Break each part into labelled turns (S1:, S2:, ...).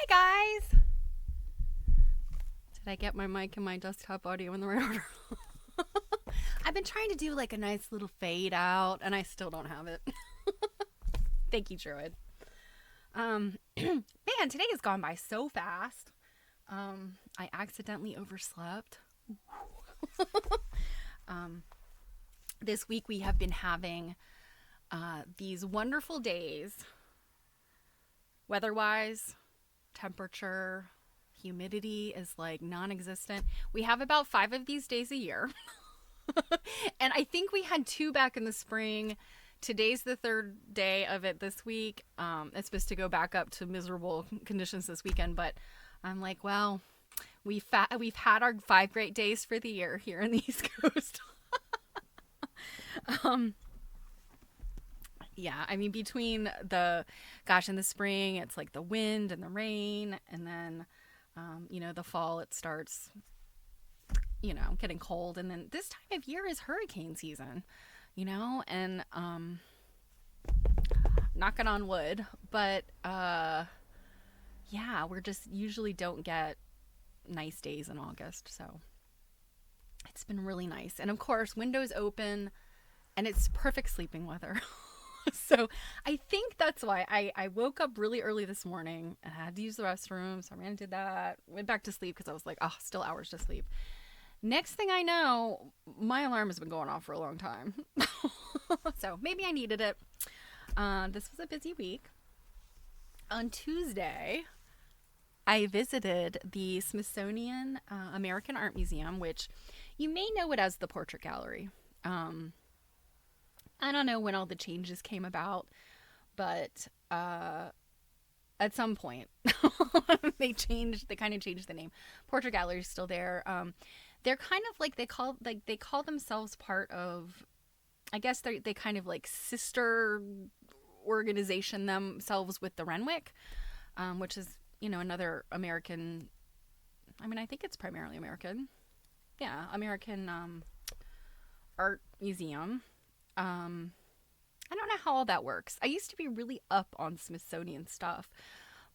S1: Hi guys! Did I get my mic and my desktop audio in the right order? I've been trying to do like a nice little fade out and I still don't have it. Thank you, Druid. Man, today has gone by so fast. I accidentally overslept. This week we have been having these wonderful days, weather-wise. Temperature, humidity is like non-existent. We have about 5 of these days a year. And I think we had 2 back in the spring. Today's the 3rd day of it this week. It's supposed to go back up to miserable conditions this weekend, but I'm like, well, we've had our 5 great days for the year here in the East Coast. Yeah, I mean, between in the spring, it's like the wind and the rain, and then, the fall, it starts, getting cold, and then this time of year is hurricane season, and, knocking on wood, but, yeah, we're just usually don't get nice days in August, so it's been really nice, and of course, windows open, and it's perfect sleeping weather. So I think that's why I woke up really early this morning and I had to use the restroom. So I ran and did that, went back to sleep because I was like, oh, still hours to sleep. Next thing I know, my alarm has been going off for a long time. So maybe I needed it. This was a busy week. On Tuesday, I visited the Smithsonian American Art Museum, which you may know it as the Portrait Gallery. I don't know when all the changes came about, but at some point they kind of changed the name. Portrait Gallery is still there. They're kind of like they call themselves part of, I guess they kind of like sister organization themselves with the Renwick, which is another American. I mean, I think it's primarily American. Yeah, American art museum. I don't know how all that works. I used to be really up on Smithsonian stuff,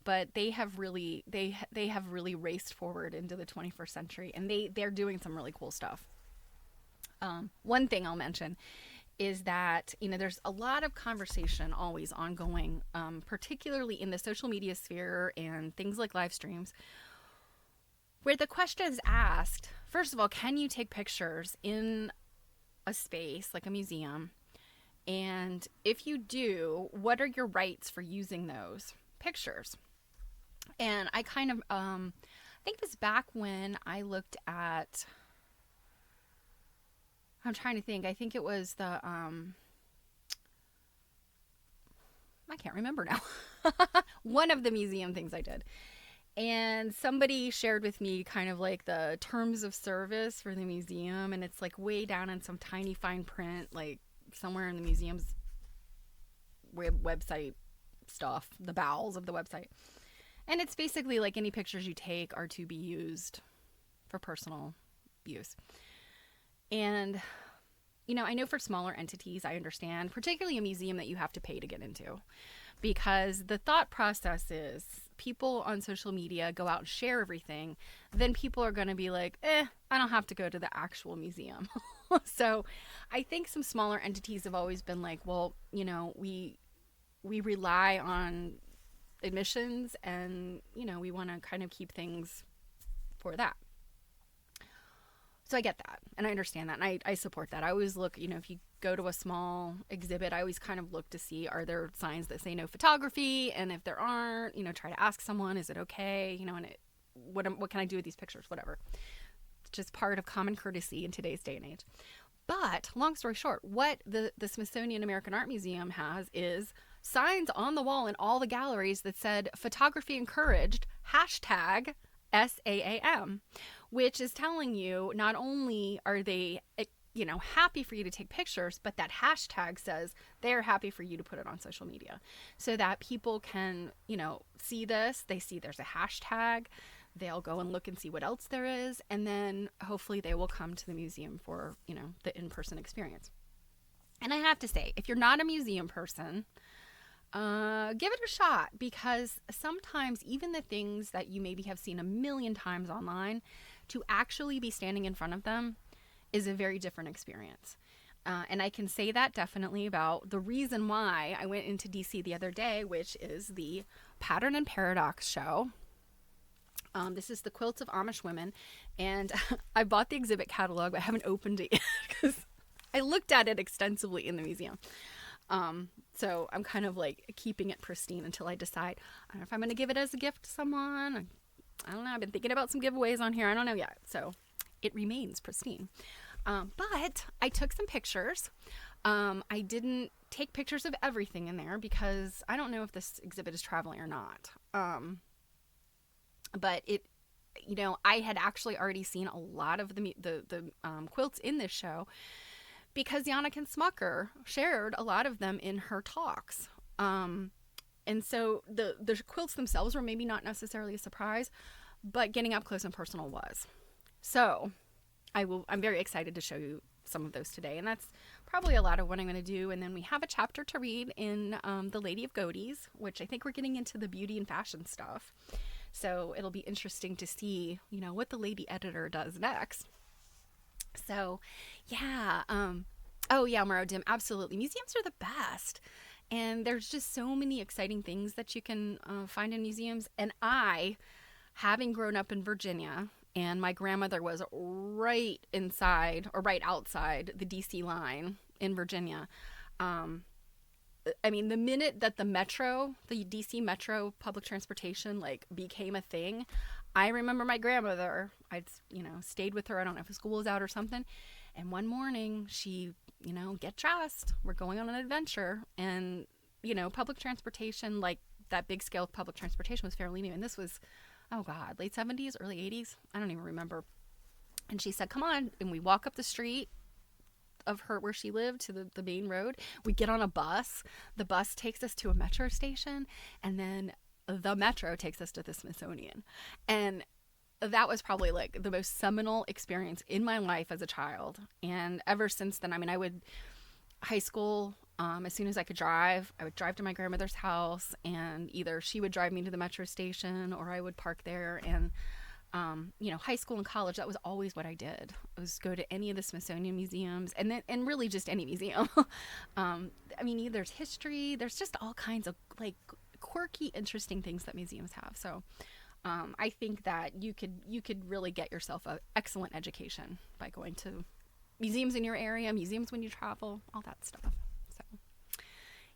S1: but they have really raced forward into the 21st century, and they're doing some really cool stuff. One thing I'll mention is that there's a lot of conversation always ongoing, particularly in the social media sphere and things like live streams, where the question is asked, first of all, can you take pictures in a space like a museum? And if you do, what are your rights for using those pictures? And I kind of, I think it was back when I looked at, I'm trying to think, I think it was the, I can't remember now. One of the museum things I did. And somebody shared with me kind of like the terms of service for the museum, and it's like way down in some tiny fine print, like somewhere in the museum's website stuff, the bowels of the website. And it's basically like any pictures you take are to be used for personal use. And, you know, I know for smaller entities, I understand, particularly a museum that you have to pay to get into, because the thought process is people on social media go out and share everything, then people are going to be like, I don't have to go to the actual museum. So I think some smaller entities have always been like, well, you know, we rely on admissions, and, you know, we want to kind of keep things for that. So I get that, and I understand that, and I support that. I always look, you know, if you go to a small exhibit, I always kind of look to see, are there signs that say no photography? And if there aren't, you know, try to ask someone, is it okay? You know, and what can I do with these pictures? Whatever. It's just part of common courtesy in today's day and age. But long story short, what the Smithsonian American Art Museum has is signs on the wall in all the galleries that said photography encouraged, hashtag SAAM, which is telling you not only are they, you know, happy for you to take pictures, but that hashtag says they're happy for you to put it on social media so that people can, you know, see this. They see there's a hashtag. They'll go and look and see what else there is. And then hopefully they will come to the museum for, you know, the in-person experience. And I have to say, if you're not a museum person, give it a shot, because sometimes even the things that you maybe have seen a million times online, to actually be standing in front of them is a very different experience. And I can say that definitely about the reason why I went into DC the other day, which is the Pattern and Paradox show. This is the quilts of Amish women, and I bought the exhibit catalog, but I haven't opened it yet because I looked at it extensively in the museum. So I'm kind of like keeping it pristine until I decide. I don't know if I'm going to give it as a gift to someone. I don't know. I've been thinking about some giveaways on here. I don't know yet. So it remains pristine. But I took some pictures. I didn't take pictures of everything in there because I don't know if this exhibit is traveling or not. But it, you know, I had actually already seen a lot of the quilts in this show, because Janniken Smucker shared a lot of them in her talks. And so the quilts themselves were maybe not necessarily a surprise, but getting up close and personal was. So I'm very excited to show you some of those today. And that's probably a lot of what I'm going to do. And then we have a chapter to read in The Lady of Godey's, which I think we're getting into the beauty and fashion stuff. So it'll be interesting to see, you know, what the lady editor does next. So, yeah. Oh, yeah, Maro Dim, absolutely. Museums are the best. And there's just so many exciting things that you can find in museums. And I, having grown up in Virginia, and my grandmother was right inside or right outside the DC line in Virginia. I mean, the minute that the DC Metro public transportation, like, became a thing, I remember my grandmother, I'd, you know, stayed with her. I don't know if school was out or something. And one morning she, you know, get dressed. We're going on an adventure. And, you know, public transportation, like that big scale of public transportation, was fairly new. And this was, oh God, late 70s, early 80s. I don't even remember. And she said, come on. And we walk up the street of her where she lived to the main road. We get on a bus. The bus takes us to a metro station. And then the metro takes us to the Smithsonian. And that was probably like the most seminal experience in my life as a child. And ever since then, I mean, high school, as soon as I could drive, I would drive to my grandmother's house, and either she would drive me to the metro station or I would park there. And, you know, high school and college, that was always what I did. I was go to any of the Smithsonian museums, and really just any museum. I mean, there's history, there's just all kinds of like quirky, interesting things that museums have. So, I think that you could really get yourself an excellent education by going to museums in your area, museums when you travel, all that stuff. So,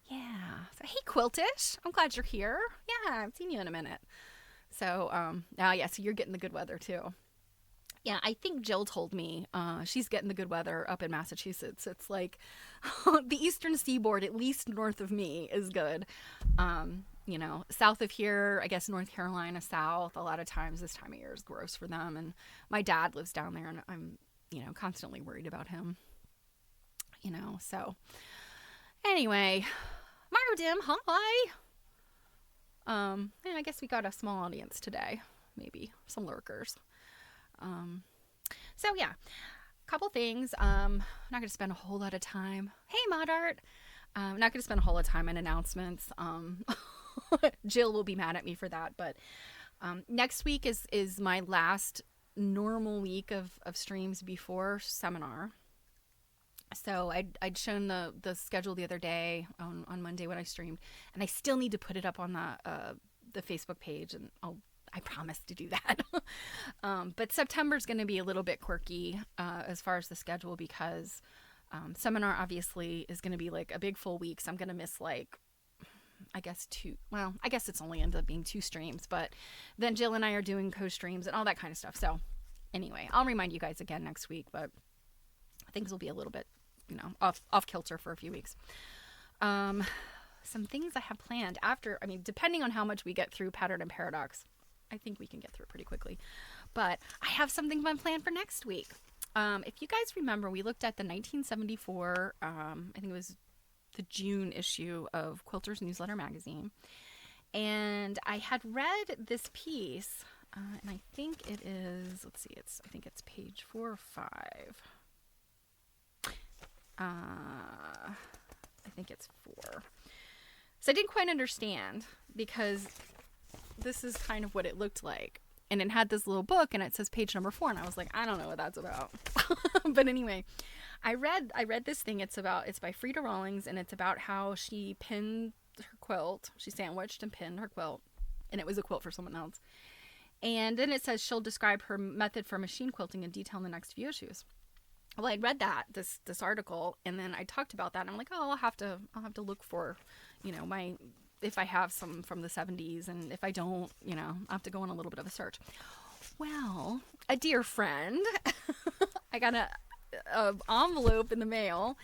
S1: yeah. So, hey, Quiltish, I'm glad you're here. Yeah, I haven't seen you in a minute. So, yeah, so you're getting the good weather too. Yeah, I think Jill told me she's getting the good weather up in Massachusetts. It's like the eastern seaboard, at least north of me, is good. You know, south of here, I guess North Carolina south, a lot of times this time of year is gross for them. And my dad lives down there, and I'm, you know, constantly worried about him. You know, so anyway, Mario Dim, hi. And I guess we got a small audience today, maybe some lurkers. Um, so yeah, couple things. Not going to spend a whole lot of time. Hey, Mod Art. Not going to spend a whole lot of time on announcements. Jill will be mad at me for that, but next week is my last normal week of streams before seminar. So I'd shown the schedule the other day on Monday when I streamed, and I still need to put it up on the Facebook page, and I promise to do that. But September's going to be a little bit quirky as far as the schedule, because seminar obviously is going to be like a big full week, so I'm going to miss like, I guess I guess it's only ended up being 2 streams, but then Jill and I are doing co-streams and all that kind of stuff. So anyway, I'll remind you guys again next week, but things will be a little bit, off kilter for a few weeks. Some things I have planned after, depending on how much we get through Pattern and Paradox, I think we can get through it pretty quickly. But I have something fun planned for next week. If you guys remember, we looked at the 1974, I think it was the June issue of Quilter's Newsletter magazine. And I had read this piece, and I think it is, I think it's page 4 or 5. I think it's 4. So I didn't quite understand, because this is kind of what it looked like. And it had this little book, and it says page number 4, and I was like, I don't know what that's about. But anyway, I read this thing. It's by Frida Rawlings, and it's about how she pinned her quilt. She sandwiched and pinned her quilt, and it was a quilt for someone else. And then it says she'll describe her method for machine quilting in detail in the next few issues. Well, I'd read this article, and then I talked about that, and I'm like, I'll have to look for, if I have some from the 70s, and if I don't, I'll have to go on a little bit of a search. Well, a dear friend, I got a envelope in the mail,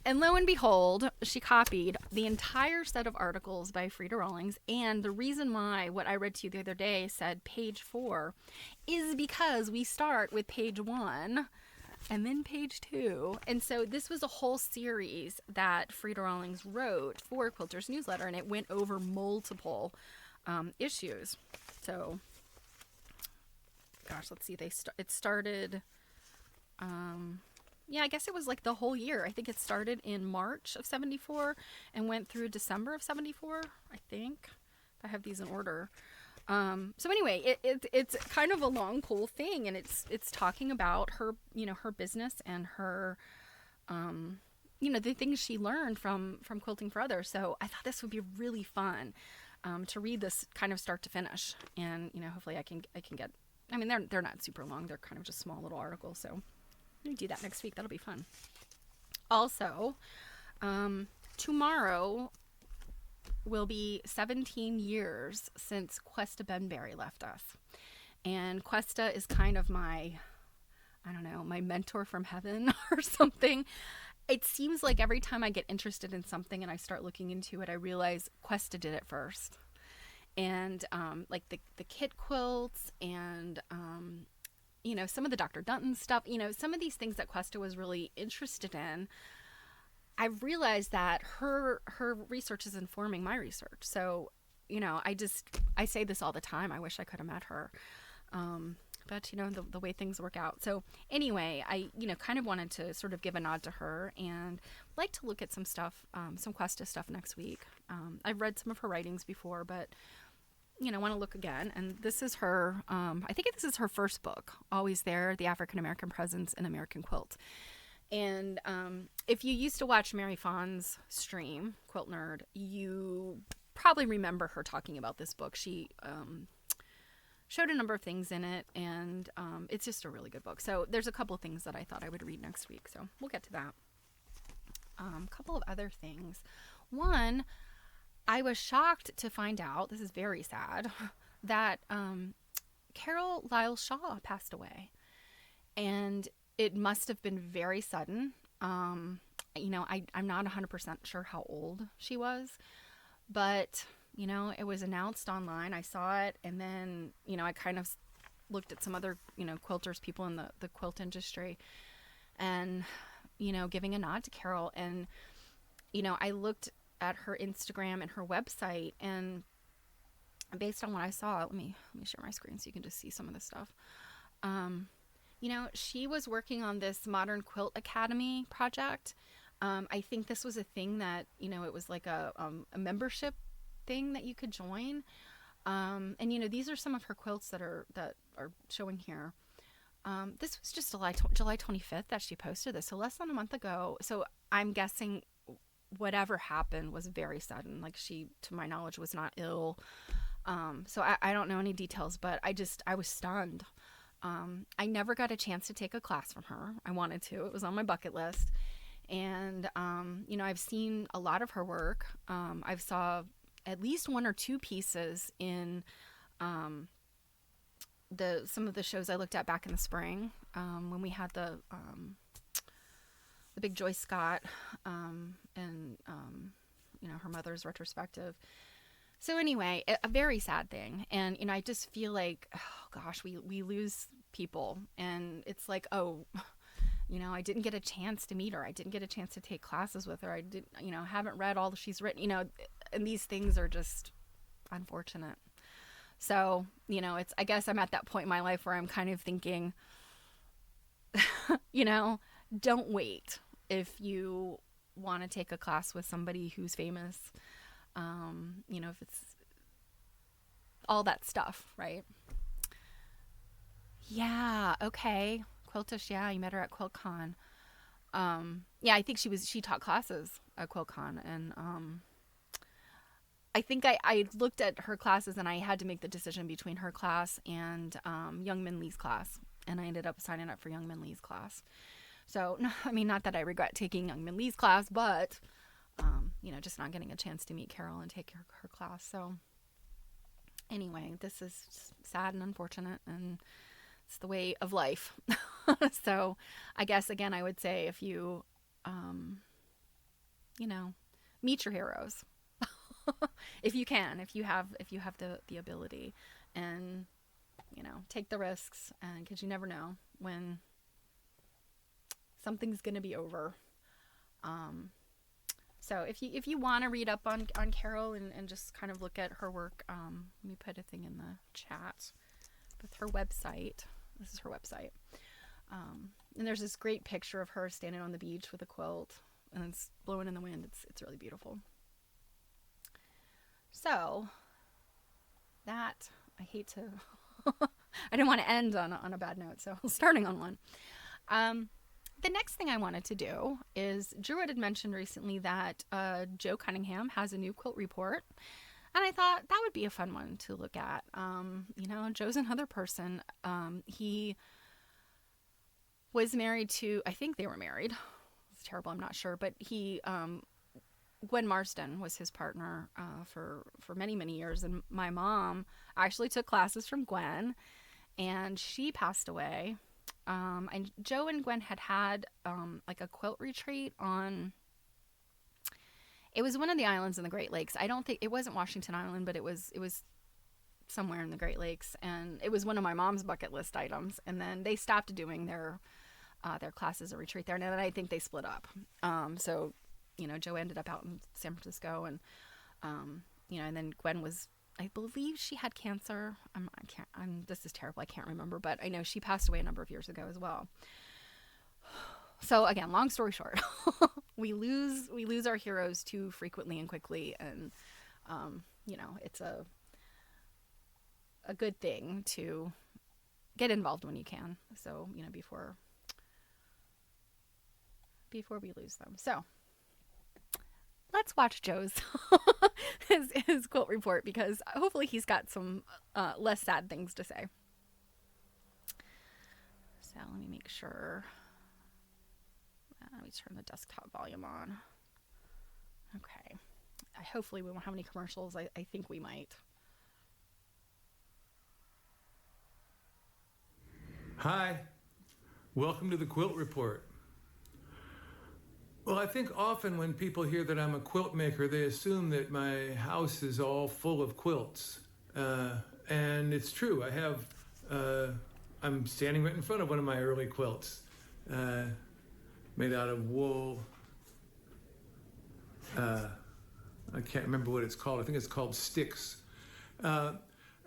S1: and lo and behold, she copied the entire set of articles by Frida Rawlings. And the reason why what I read to you the other day said page 4 is because we start with page 1 and then page 2. And so this was a whole series that Frida Rawlings wrote for Quilter's Newsletter, and it went over multiple issues. So, gosh, let's see. It started, I guess it was like the whole year. I think it started in March of 74 and went through December of 74, I think, if I have these in order. So anyway, it's kind of a long, cool thing, and it's talking about her, her business and her, the things she learned from quilting for others. So I thought this would be really fun, to read this kind of start to finish, and hopefully I can get. They're not super long; they're kind of just small little articles. So I'm gonna do that next week. That'll be fun. Also, tomorrow will be 17 years since Questa Benberry left us. And Questa is kind of my mentor from heaven or something. It seems like every time I get interested in something and I start looking into it, I realize Questa did it first. And like the kit quilts and some of the Dr. Dunton stuff, some of these things that Questa was really interested in, I've realized that her research is informing my research. So, I say this all the time. I wish I could have met her. But, the way things work out. So anyway, I, kind of wanted to sort of give a nod to her, and like to look at some stuff, some Questa stuff next week. I've read some of her writings before, but, want to look again. And this is her, I think this is her first book, Always There, The African American Presence in American Quilt. And if you used to watch Mary Fawn's stream, Quilt Nerd, you probably remember her talking about this book. She showed a number of things in it, and it's just a really good book. So there's a couple of things that I thought I would read next week, so we'll get to that. A couple of other things. One, I was shocked to find out, this is very sad, that Carol Lyle Shaw passed away. And it must have been very sudden. I'm not 100% sure how old she was, but, it was announced online. I saw it, and then, I kind of looked at some other, quilters, people in the quilt industry, and, giving a nod to Carol. And, I looked at her Instagram and her website, and based on what I saw, let me share my screen so you can just see some of this stuff. Um, she was working on this Modern Quilt Academy project. I think this was a thing that, it was like a membership thing that you could join. And these are some of her quilts that are showing here. This was just July 25th that she posted this, so less than a month ago. So I'm guessing whatever happened was very sudden. Like, she, to my knowledge, was not ill. So I don't know any details, but I was stunned. I never got a chance to take a class from her. I wanted to. It was on my bucket list. And, I've seen a lot of her work. I've saw at least one or two pieces in some of the shows I looked at back in the spring, when we had the big Joyce Scott and her mother's retrospective. So anyway, a very sad thing. And I just feel like, oh gosh, we lose people, and it's like, oh, I didn't get a chance to meet her. I didn't get a chance to take classes with her. I didn't, haven't read all she's written, and these things are just unfortunate. So, I guess I'm at that point in my life where I'm kind of thinking, don't wait if you want to take a class with somebody who's famous. If it's all that stuff, right? Yeah, okay. Quiltish, yeah, you met her at QuiltCon. Yeah, I think she taught classes at QuiltCon, and I think I looked at her classes, and I had to make the decision between her class and Young Min Lee's class, and I ended up signing up for Young Min Lee's class. So, not that I regret taking Young Min Lee's class, but just not getting a chance to meet Carol and take her class. So anyway, this is sad and unfortunate, and it's the way of life. So I guess, again, I would say, if you, meet your heroes, if you can, if you have the ability, and, take the risks, and because you never know when something's going to be over. So if you want to read up on Carol and just kind of look at her work, let me put a thing in the chat with her website. This is her website. And there's this great picture of her standing on the beach with a quilt, and it's blowing in the wind. It's really beautiful. So that, I hate to, I didn't want to end on a bad note, so starting on one. The next thing I wanted to do is, Drew had mentioned recently that Joe Cunningham has a new quilt report, and I thought that would be a fun one to look at. Joe's another person. He was married to, I think they were married. It's terrible, I'm not sure, but Gwen Marston was his partner for many, many years, and my mom actually took classes from Gwen, and she passed away. And Joe and Gwen had like a quilt retreat on, it was one of the islands in the Great Lakes. I don't think, it wasn't Washington Island, but it was somewhere in the Great Lakes, and it was one of my mom's bucket list items. And then they stopped doing their classes or retreat there, and then I think they split up. So, Joe ended up out in San Francisco, and and then Gwen was, I believe she had cancer. This is terrible. I can't remember, but I know she passed away a number of years ago as well. So again, long story short, we lose our heroes too frequently and quickly, and it's a good thing to get involved when you can. So before we lose them. So let's watch Joe's his quilt report, because hopefully he's got some less sad things to say. So let me make sure. Let me turn the desktop volume on. Okay. Hopefully we won't have any commercials. I think we might.
S2: Hi. Welcome to the Quilt Report. Well, I think often when people hear that I'm a quilt maker, they assume that my house is all full of quilts. And it's true. I'm standing right in front of one of my early quilts, made out of wool. I can't remember what it's called. I think it's called Sticks. Uh,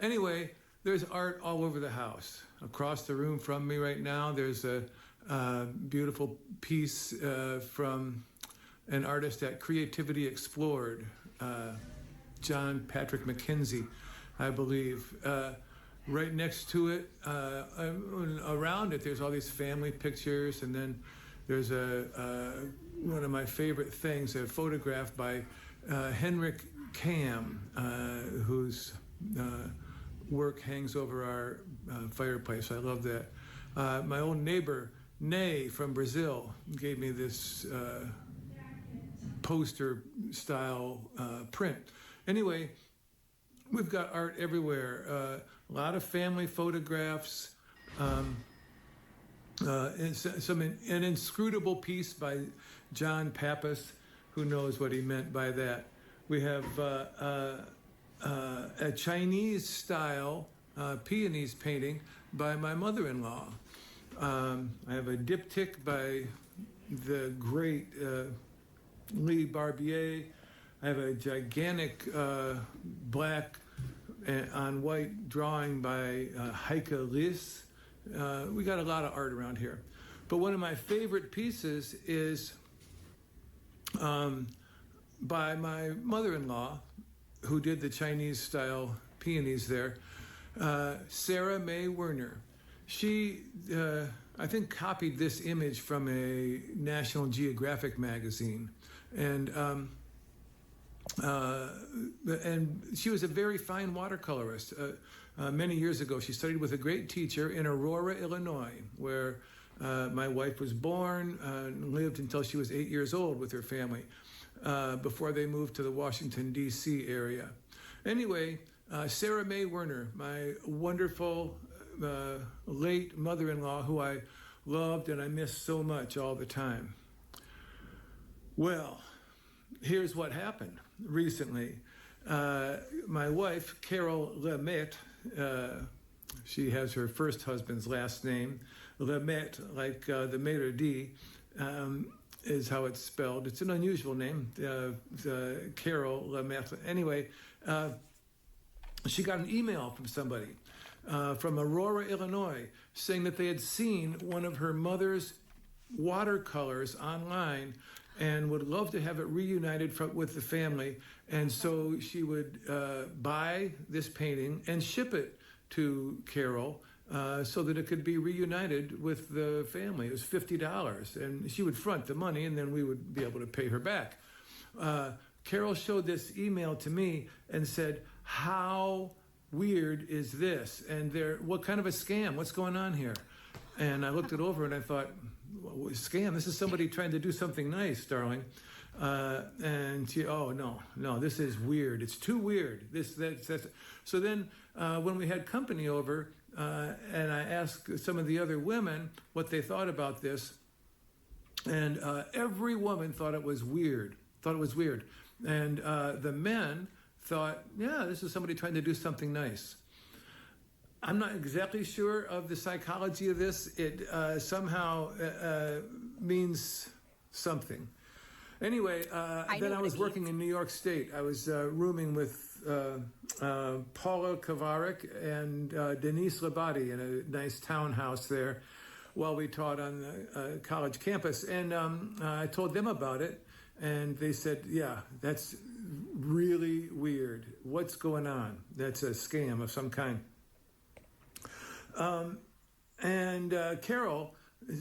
S2: anyway, there's art all over the house. Across the room from me right now, there's a beautiful piece from an artist at Creativity Explored, John Patrick McKenzie, I believe. Right next to it, around it, there's all these family pictures, and then there's one of my favorite things, a photograph by Henrik Kam, whose work hangs over our fireplace. I love that. My old neighbor, Ney from Brazil, gave me this poster-style print. Anyway, we've got art everywhere. A lot of family photographs. And an inscrutable piece by John Pappas. Who knows what he meant by that? We have a Chinese-style peonese painting by my mother-in-law. I have a diptych by the great Lee Barbier. I have a gigantic black on white drawing by Heike Liss. We got a lot of art around here. But one of my favorite pieces is by my mother-in-law, who did the Chinese-style peonies there, Sarah Mae Werner. She, I think, copied this image from a National Geographic magazine. And she was a very fine watercolorist. Many years ago, she studied with a great teacher in Aurora, Illinois, where my wife was born and lived until she was 8 years old with her family before they moved to the Washington, D.C. area. Anyway, Sarah Mae Werner, my wonderful late mother-in-law, who I loved and I missed so much all the time. Well, here's what happened recently. My wife, Carol Lemaitre, she has her first husband's last name. Lemaitre, like the Maître D, is how it's spelled. It's an unusual name, Carol Lemaitre. Anyway, she got an email from somebody from Aurora, Illinois, saying that they had seen one of her mother's watercolors online and would love to have it reunited with the family. And so she would buy this painting and ship it to Carol so that it could be reunited with the family. It was $50, and she would front the money, and then we would be able to pay her back. Carol showed this email to me and said, "How weird is this? And what kind of a scam? What's going on here?" And I looked it over and I thought, scam? This is somebody trying to do something nice, darling. And she, oh, no, this is weird. It's too weird. That's. So then when we had company over and I asked some of the other women what they thought about this, and every woman thought it was weird. And the men thought, yeah, this is somebody trying to do something nice. I'm not exactly sure of the psychology of this. It somehow means something. Anyway, then I was working in New York State. I was rooming with Paula Kovarik and Denise Labate in a nice townhouse there while we taught on the college campus. And I told them about it, and they said, yeah, that's really weird. What's going on? That's a scam of some kind. And Carol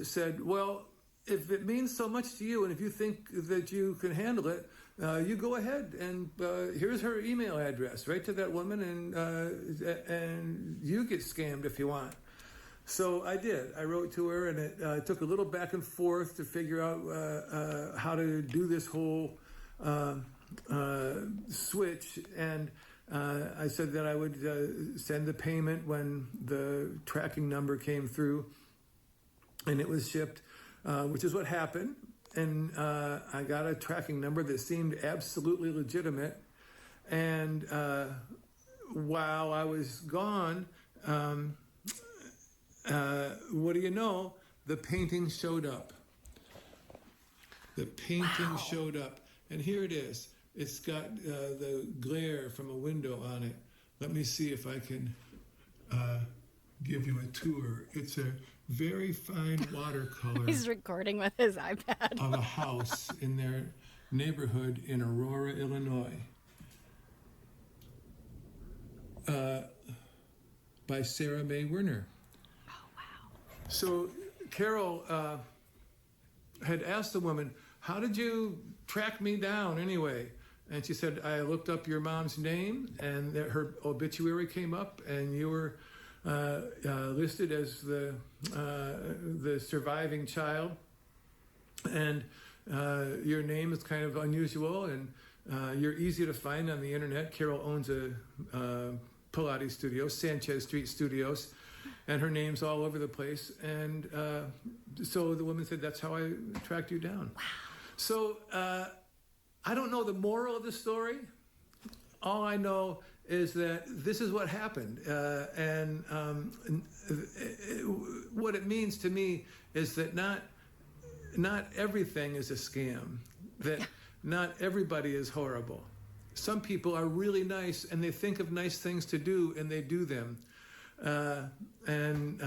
S2: said, well, if it means so much to you and if you think that you can handle it, you go ahead and here's her email address, right to that woman, and you get scammed if you want. So I did. I wrote to her, and it took a little back and forth to figure out how to do this whole switch. And I said that I would send the payment when the tracking number came through, and it was shipped, which is what happened. And I got a tracking number that seemed absolutely legitimate. And while I was gone, what do you know? The painting showed up. Showed up. And here it is. It's got the glare from a window on it. Let me see if I can give you a tour. It's a very fine watercolor
S1: He's recording with his iPad.
S2: of a house in their neighborhood in Aurora, Illinois, by Sarah Mae Werner.
S1: Oh, wow.
S2: So Carol had asked the woman, how did you track me down anyway? And she said, I looked up your mom's name, and her obituary came up, and you were listed as the surviving child. And your name is kind of unusual, and you're easy to find on the internet. Carol owns a Pilates studio, Sanchez Street Studios, and her name's all over the place. And so the woman said, that's how I tracked you down.
S1: Wow.
S2: So I don't know the moral of the story. All I know is that this is what happened. And what it means to me is that not everything is a scam, that not everybody is horrible. Some people are really nice, and they think of nice things to do, and they do them. And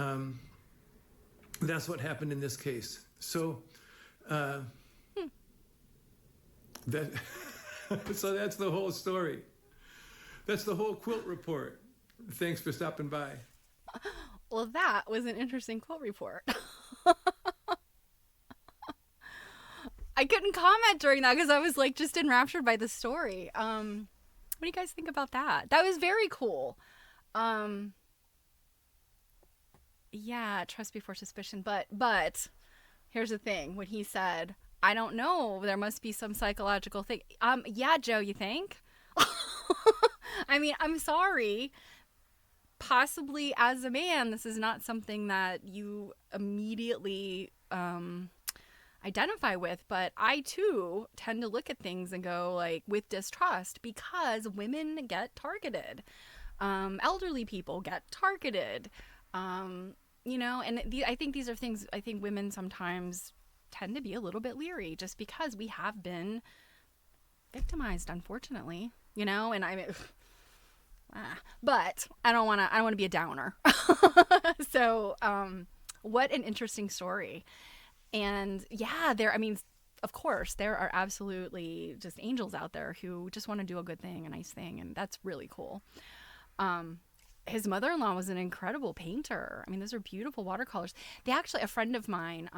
S2: that's what happened in this case. So that so that's the whole story. That's the whole quilt report. Thanks for stopping by.
S1: Well, that was an interesting quilt report. I couldn't comment during that because I was like just enraptured by the story. What do you guys think about that? That was very cool. Yeah, trust before suspicion. But here's the thing. When he said, I don't know, there must be some psychological thing. Yeah, Joe, you think? I mean, I'm sorry. Possibly as a man, this is not something that you immediately identify with, but I too tend to look at things and go like with distrust because women get targeted. Elderly people get targeted. You know, and I think these are things I think women sometimes tend to be a little bit leery just because we have been victimized, unfortunately, you know, and I mean, but I don't want to be a downer. So, what an interesting story. And yeah, I mean, of course, there are absolutely just angels out there who just want to do a good thing, a nice thing. And that's really cool. His mother-in-law was an incredible painter. I mean, those are beautiful watercolors. A friend of mine,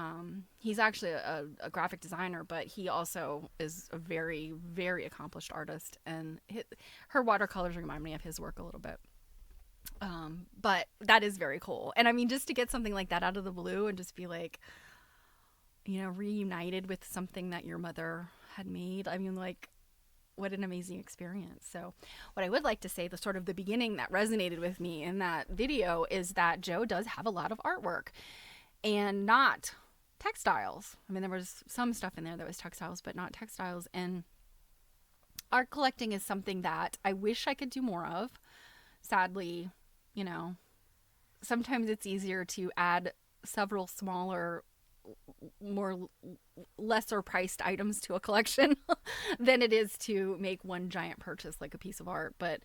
S1: he's actually a graphic designer, but he also is a very, very accomplished artist. And her watercolors remind me of his work a little bit. But that is very cool. And I mean, just to get something like that out of the blue and just be like, you know, reunited with something that your mother had made. I mean, like, what an amazing experience. So what I would like to say, the sort of the beginning that resonated with me in that video is that Joe does have a lot of artwork and not textiles. I mean, there was some stuff in there that was textiles, but not textiles. And art collecting is something that I wish I could do more of. Sadly, you know, sometimes it's easier to add several smaller, more lesser priced items to a collection than it is to make one giant purchase like a piece of art. But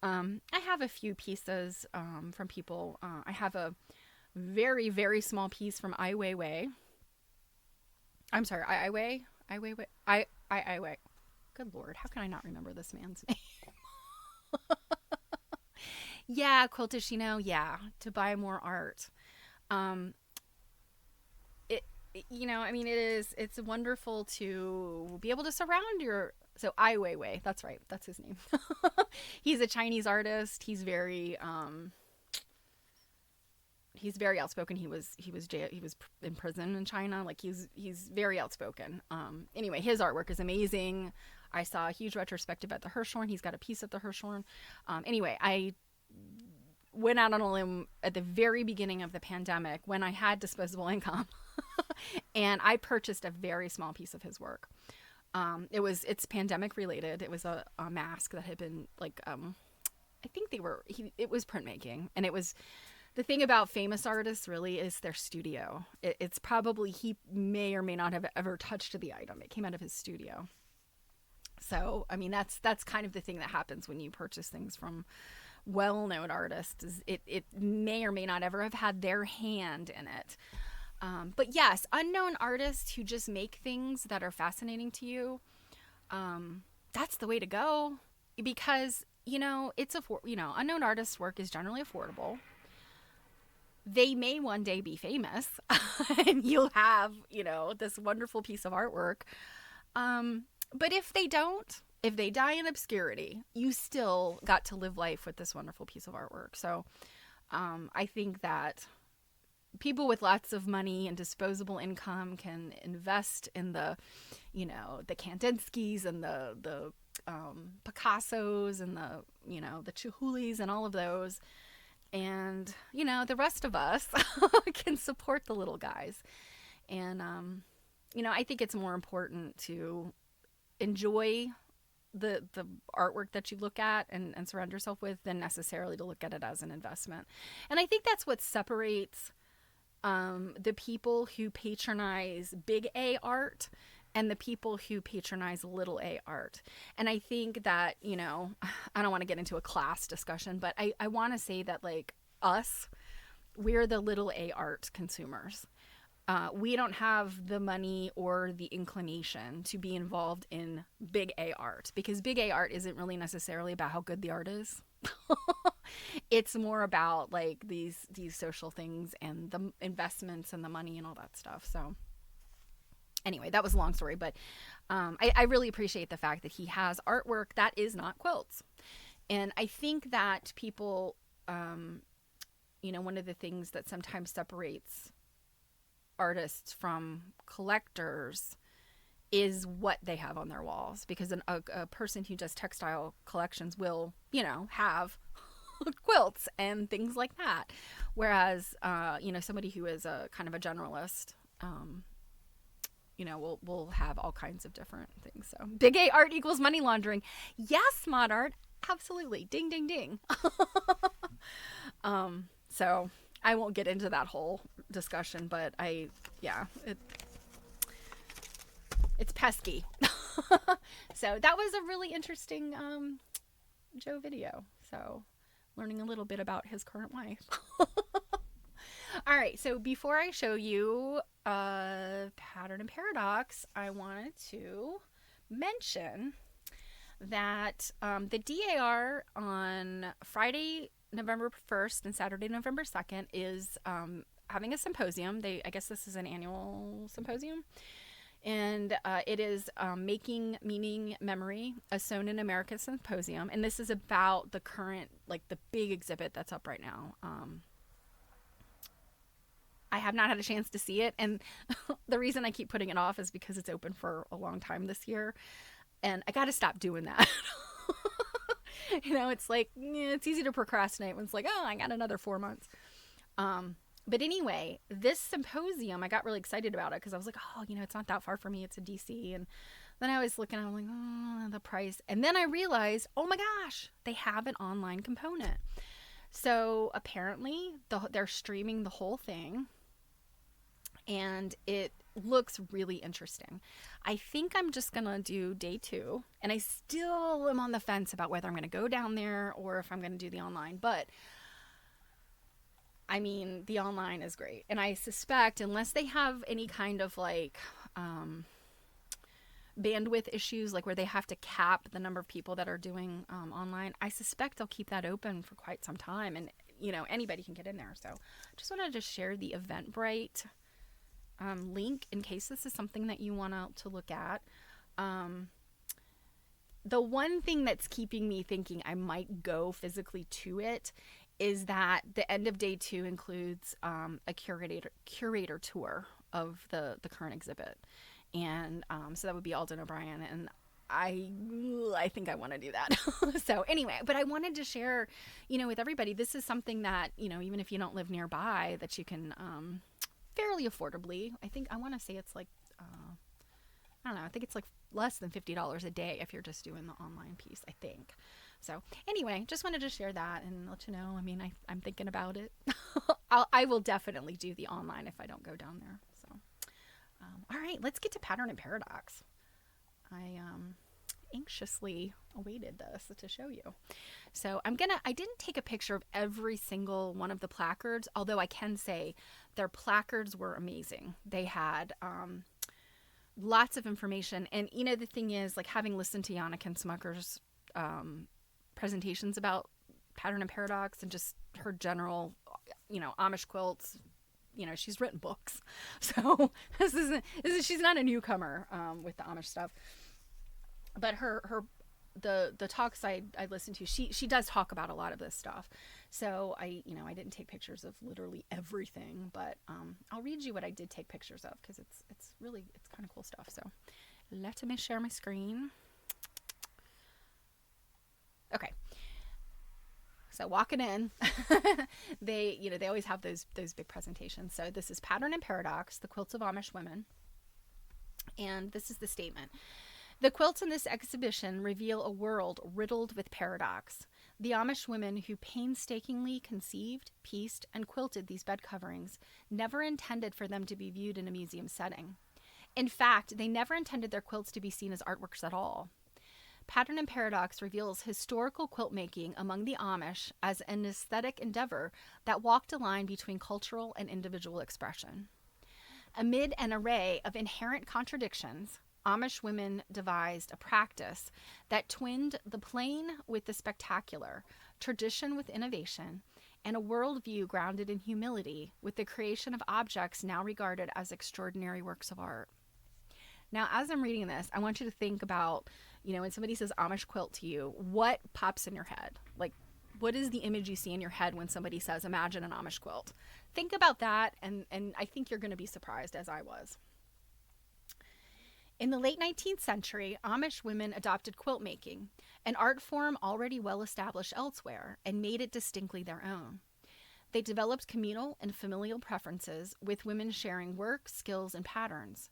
S1: I have a few pieces from people. I have a very, very small piece from Ai Weiwei. I'm sorry, Ai Weiwei. Good Lord, how can I not remember this man's name? Yeah, Quiltishino, yeah, to buy more art. You know, I mean, it's wonderful to be able to surround so Ai Weiwei, that's right, that's his name. He's a Chinese artist. He's very outspoken. He was in prison in China. Like he's very outspoken. Anyway, his artwork is amazing. I saw a huge retrospective at the Hirshhorn. He's got a piece at the Hirshhorn. Anyway, I went out on a limb at the very beginning of the pandemic when I had disposable income. And I purchased a very small piece of his work. It's pandemic related. It was a mask that had been like, I think it was printmaking. And it was, the thing about famous artists really is their studio. It's probably, he may or may not have ever touched the item. It came out of his studio. So, I mean, that's kind of the thing that happens when you purchase things from well-known artists. It may or may not ever have had their hand in it. But yes, unknown artists who just make things that are fascinating to you, that's the way to go. Because, unknown artists' work is generally affordable. They may one day be famous and you'll have, this wonderful piece of artwork. But if they don't, if they die in obscurity, you still got to live life with this wonderful piece of artwork. So I think that people with lots of money and disposable income can invest in the Kandinskys and the Picassos and the Chihulis and all of those. And, the rest of us can support the little guys. And, I think it's more important to enjoy the artwork that you look at and surround yourself with than necessarily to look at it as an investment. And I think that's what separates the people who patronize big A art and the people who patronize little a art. And I think that, I don't want to get into a class discussion, but I want to say that, like, us, we're the little a art consumers. We don't have the money or the inclination to be involved in big A art, because big A art isn't really necessarily about how good the art is. It's more about, like, these social things and the investments and the money and all that stuff. So anyway, that was a long story, but I really appreciate the fact that he has artwork that is not quilts. And I think that people, one of the things that sometimes separates artists from collectors is what they have on their walls, because a person who does textile collections will, have quilts and things like that. Whereas, somebody who is a kind of a generalist, we'll have all kinds of different things. So big A art equals money laundering. Yes, mod art. Absolutely. Ding, ding, ding. So I won't get into that whole discussion, but it's pesky. So that was a really interesting Joe video. So learning a little bit about his current wife. All right, so before I show you Pattern and Paradox, I wanted to mention that the DAR on Friday, November 1st and Saturday, November 2nd is having a symposium. I guess this is an annual symposium. And it is Making Meaning Memory, a Sewn in America symposium. And this is about the current, like, the big exhibit that's up right now. I have not had a chance to see it. And the reason I keep putting it off is because it's open for a long time this year. And I got to stop doing that. It's like, it's easy to procrastinate when it's like, oh, I got another 4 months. But anyway, this symposium, I got really excited about it because I was like, oh, it's not that far from me. It's in DC. And then I was looking, I'm like, oh, the price. And then I realized, oh my gosh, they have an online component. So apparently they're streaming the whole thing. And it looks really interesting. I think I'm just going to do day 2. And I still am on the fence about whether I'm going to go down there or if I'm going to do the online. But I mean, the online is great. And I suspect, unless they have any kind of like bandwidth issues, like where they have to cap the number of people that are doing online, I suspect they'll keep that open for quite some time. And, anybody can get in there. So just wanted to share the Eventbrite link in case this is something that you want to look at. The one thing that's keeping me thinking I might go physically to it is that the end of day 2 includes a curator tour of the current exhibit. And so that would be Alden O'Brien. And I think I want to do that. So anyway, but I wanted to share, with everybody, this is something that, even if you don't live nearby, that you can fairly affordably. I want to say it's like, I don't know, I think it's like less than $50 a day if you're just doing the online piece, I think. So anyway, just wanted to share that and let you know. I mean, I'm thinking about it. I will definitely do the online if I don't go down there. So, all right, let's get to Pattern and Paradox. anxiously awaited this to show you. So I didn't take a picture of every single one of the placards, although I can say their placards were amazing. They had lots of information. And, the thing is, like, having listened to Yannick Smucker's presentations about pattern and paradox and just her general, Amish quilts, she's written books. So she's not a newcomer with the Amish stuff. But the talks I listened to, she does talk about a lot of this stuff. So I didn't take pictures of literally everything, but I'll read you what I did take pictures of, because it's kind of cool stuff. So let me share my screen. Okay. So walking in, they always have those big presentations. So this is Pattern and Paradox, the Quilts of Amish Women. And this is the statement. The quilts in this exhibition reveal a world riddled with paradox. The Amish women who painstakingly conceived, pieced, and quilted these bed coverings never intended for them to be viewed in a museum setting. In fact, they never intended their quilts to be seen as artworks at all. Pattern and Paradox reveals historical quilt making among the Amish as an aesthetic endeavor that walked a line between cultural and individual expression. Amid an array of inherent contradictions, Amish women devised a practice that twinned the plain with the spectacular, tradition with innovation, and a worldview grounded in humility with the creation of objects now regarded as extraordinary works of art. Now, as I'm reading this, I want you to think about, when somebody says Amish quilt to you, what pops in your head? Like, what is the image you see in your head when somebody says, imagine an Amish quilt? Think about that, and I think you're going to be surprised, as I was. In the late 19th century, Amish women adopted quilt making, an art form already well established elsewhere, and made it distinctly their own. They developed communal and familial preferences, with women sharing work, skills, and patterns.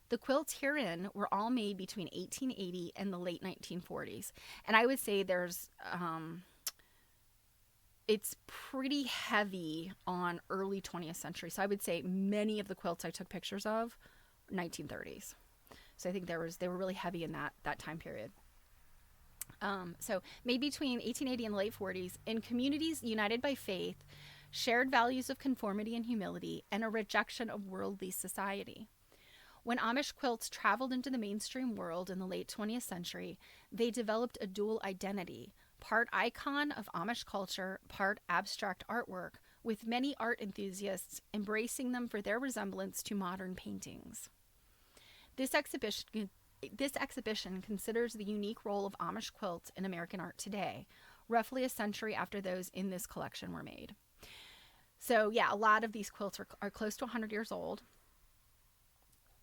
S1: The quilts herein were all made between 1880 and the late 1940s. And I would say it's pretty heavy on early 20th century. So I would say many of the quilts I took pictures of, 1930s. So I think they were really heavy in that time period. So made between 1880 and the late 40s, in communities united by faith, shared values of conformity and humility, and a rejection of worldly society. When Amish quilts traveled into the mainstream world in the late 20th century, they developed a dual identity, part icon of Amish culture, part abstract artwork, with many art enthusiasts embracing them for their resemblance to modern paintings. This exhibition considers the unique role of Amish quilts in American art today, roughly a century after those in this collection were made. So yeah, a lot of these quilts are close to 100 years old.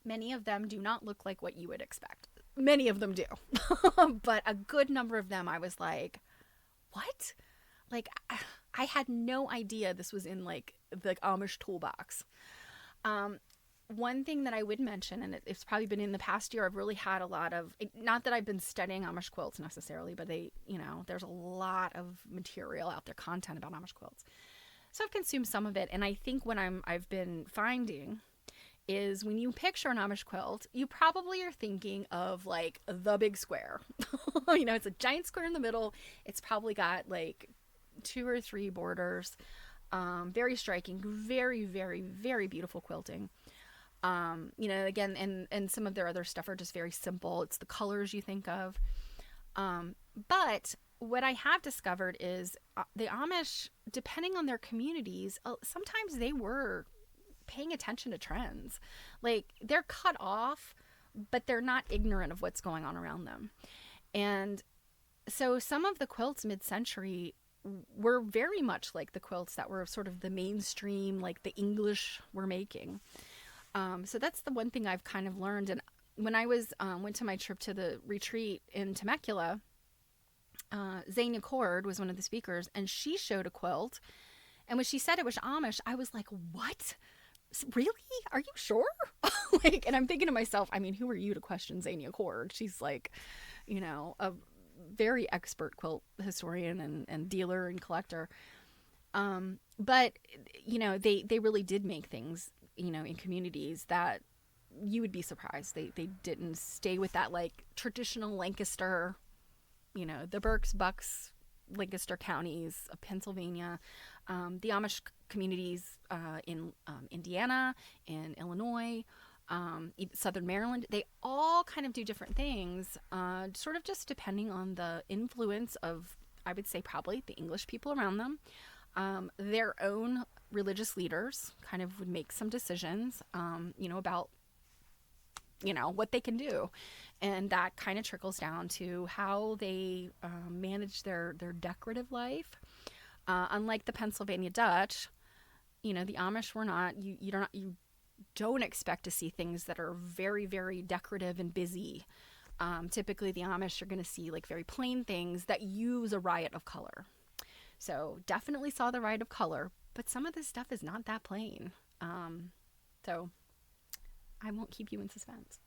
S1: Many of them do not look like what you would expect. Many of them do. But a good number of them, I was like, what? Like, I had no idea this was in, like, the Amish toolbox. One thing that I would mention, and it's probably been in the past year, I've really had a lot of, not that I've been studying Amish quilts necessarily, but there's a lot of material out there, content about Amish quilts. So I've consumed some of it, and I think what I've been finding is when you picture an Amish quilt, you probably are thinking of, like, the big square. It's a giant square in the middle. It's probably got, like, 2 or 3 borders. Very striking, very, very, very beautiful quilting. Again, and some of their other stuff are just very simple. It's the colors you think of. But what I have discovered is the Amish, depending on their communities, sometimes they were paying attention to trends. Like, they're cut off, but they're not ignorant of what's going on around them. And so some of the quilts mid-century were very much like the quilts that were sort of the mainstream, like the English were making. So that's the one thing I've kind of learned. And when I went to my trip to the retreat in Temecula, Zania Cord was one of the speakers, and she showed a quilt. And when she said it was Amish, I was like, what? Really? Are you sure? And I'm thinking to myself, I mean, who are you to question Zania Cord? She's like, a very expert quilt historian and dealer and collector. But, they really did make things, in communities that you would be surprised. They didn't stay with that like traditional Lancaster, the Berks, Bucks, Lancaster counties of Pennsylvania, the Amish communities in Indiana, in Illinois, Southern Maryland. They all kind of do different things, sort of just depending on the influence of, I would say, probably the English people around them. Their own religious leaders kind of would make some decisions, about what they can do, and that kind of trickles down to how they manage their decorative life. Unlike the Pennsylvania Dutch, the Amish were not. You don't expect to see things that are very, very decorative and busy. Typically, the Amish are going to see like very plain things that use a riot of color. So definitely saw the riot of color, but some of this stuff is not that plain. So I won't keep you in suspense.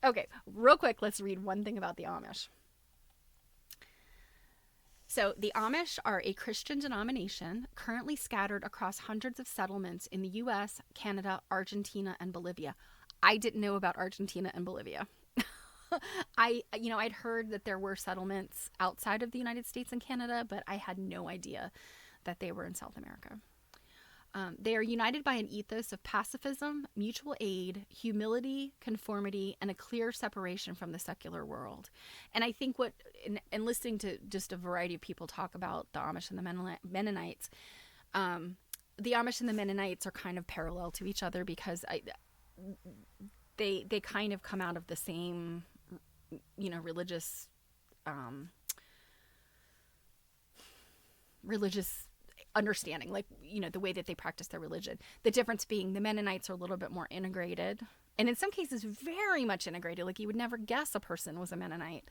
S1: Okay, real quick, let's read one thing about the Amish. So the Amish are a Christian denomination currently scattered across hundreds of settlements in the US, Canada, Argentina, and Bolivia. I didn't know about Argentina and Bolivia. I'd heard that there were settlements outside of the United States and Canada, but I had no idea that they were in South America. They are united by an ethos of pacifism, mutual aid, humility, conformity, and a clear separation from the secular world. And I think and listening to just a variety of people talk about the Amish and the Mennonites, the Amish and the Mennonites are kind of parallel to each other because they kind of come out of the same, religious understanding, like, the way that they practice their religion. The difference being the Mennonites are a little bit more integrated, and in some cases very much integrated. Like, you would never guess a person was a Mennonite,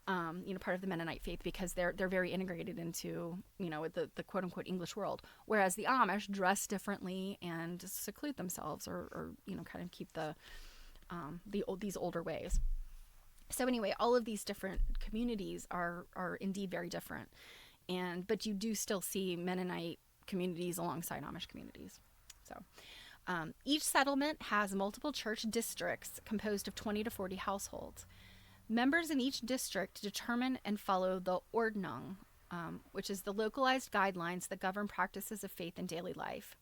S1: part of the Mennonite faith, because they're very integrated into, the quote unquote English world. Whereas the Amish dress differently and seclude themselves, or kind of keep these older ways. So anyway, all of these different communities are indeed very different. But you do still see Mennonite communities alongside Amish communities. So each settlement has multiple church districts composed of 20 to 40 households. Members in each district determine and follow the Ordnung, which is the localized guidelines that govern practices of faith in daily life.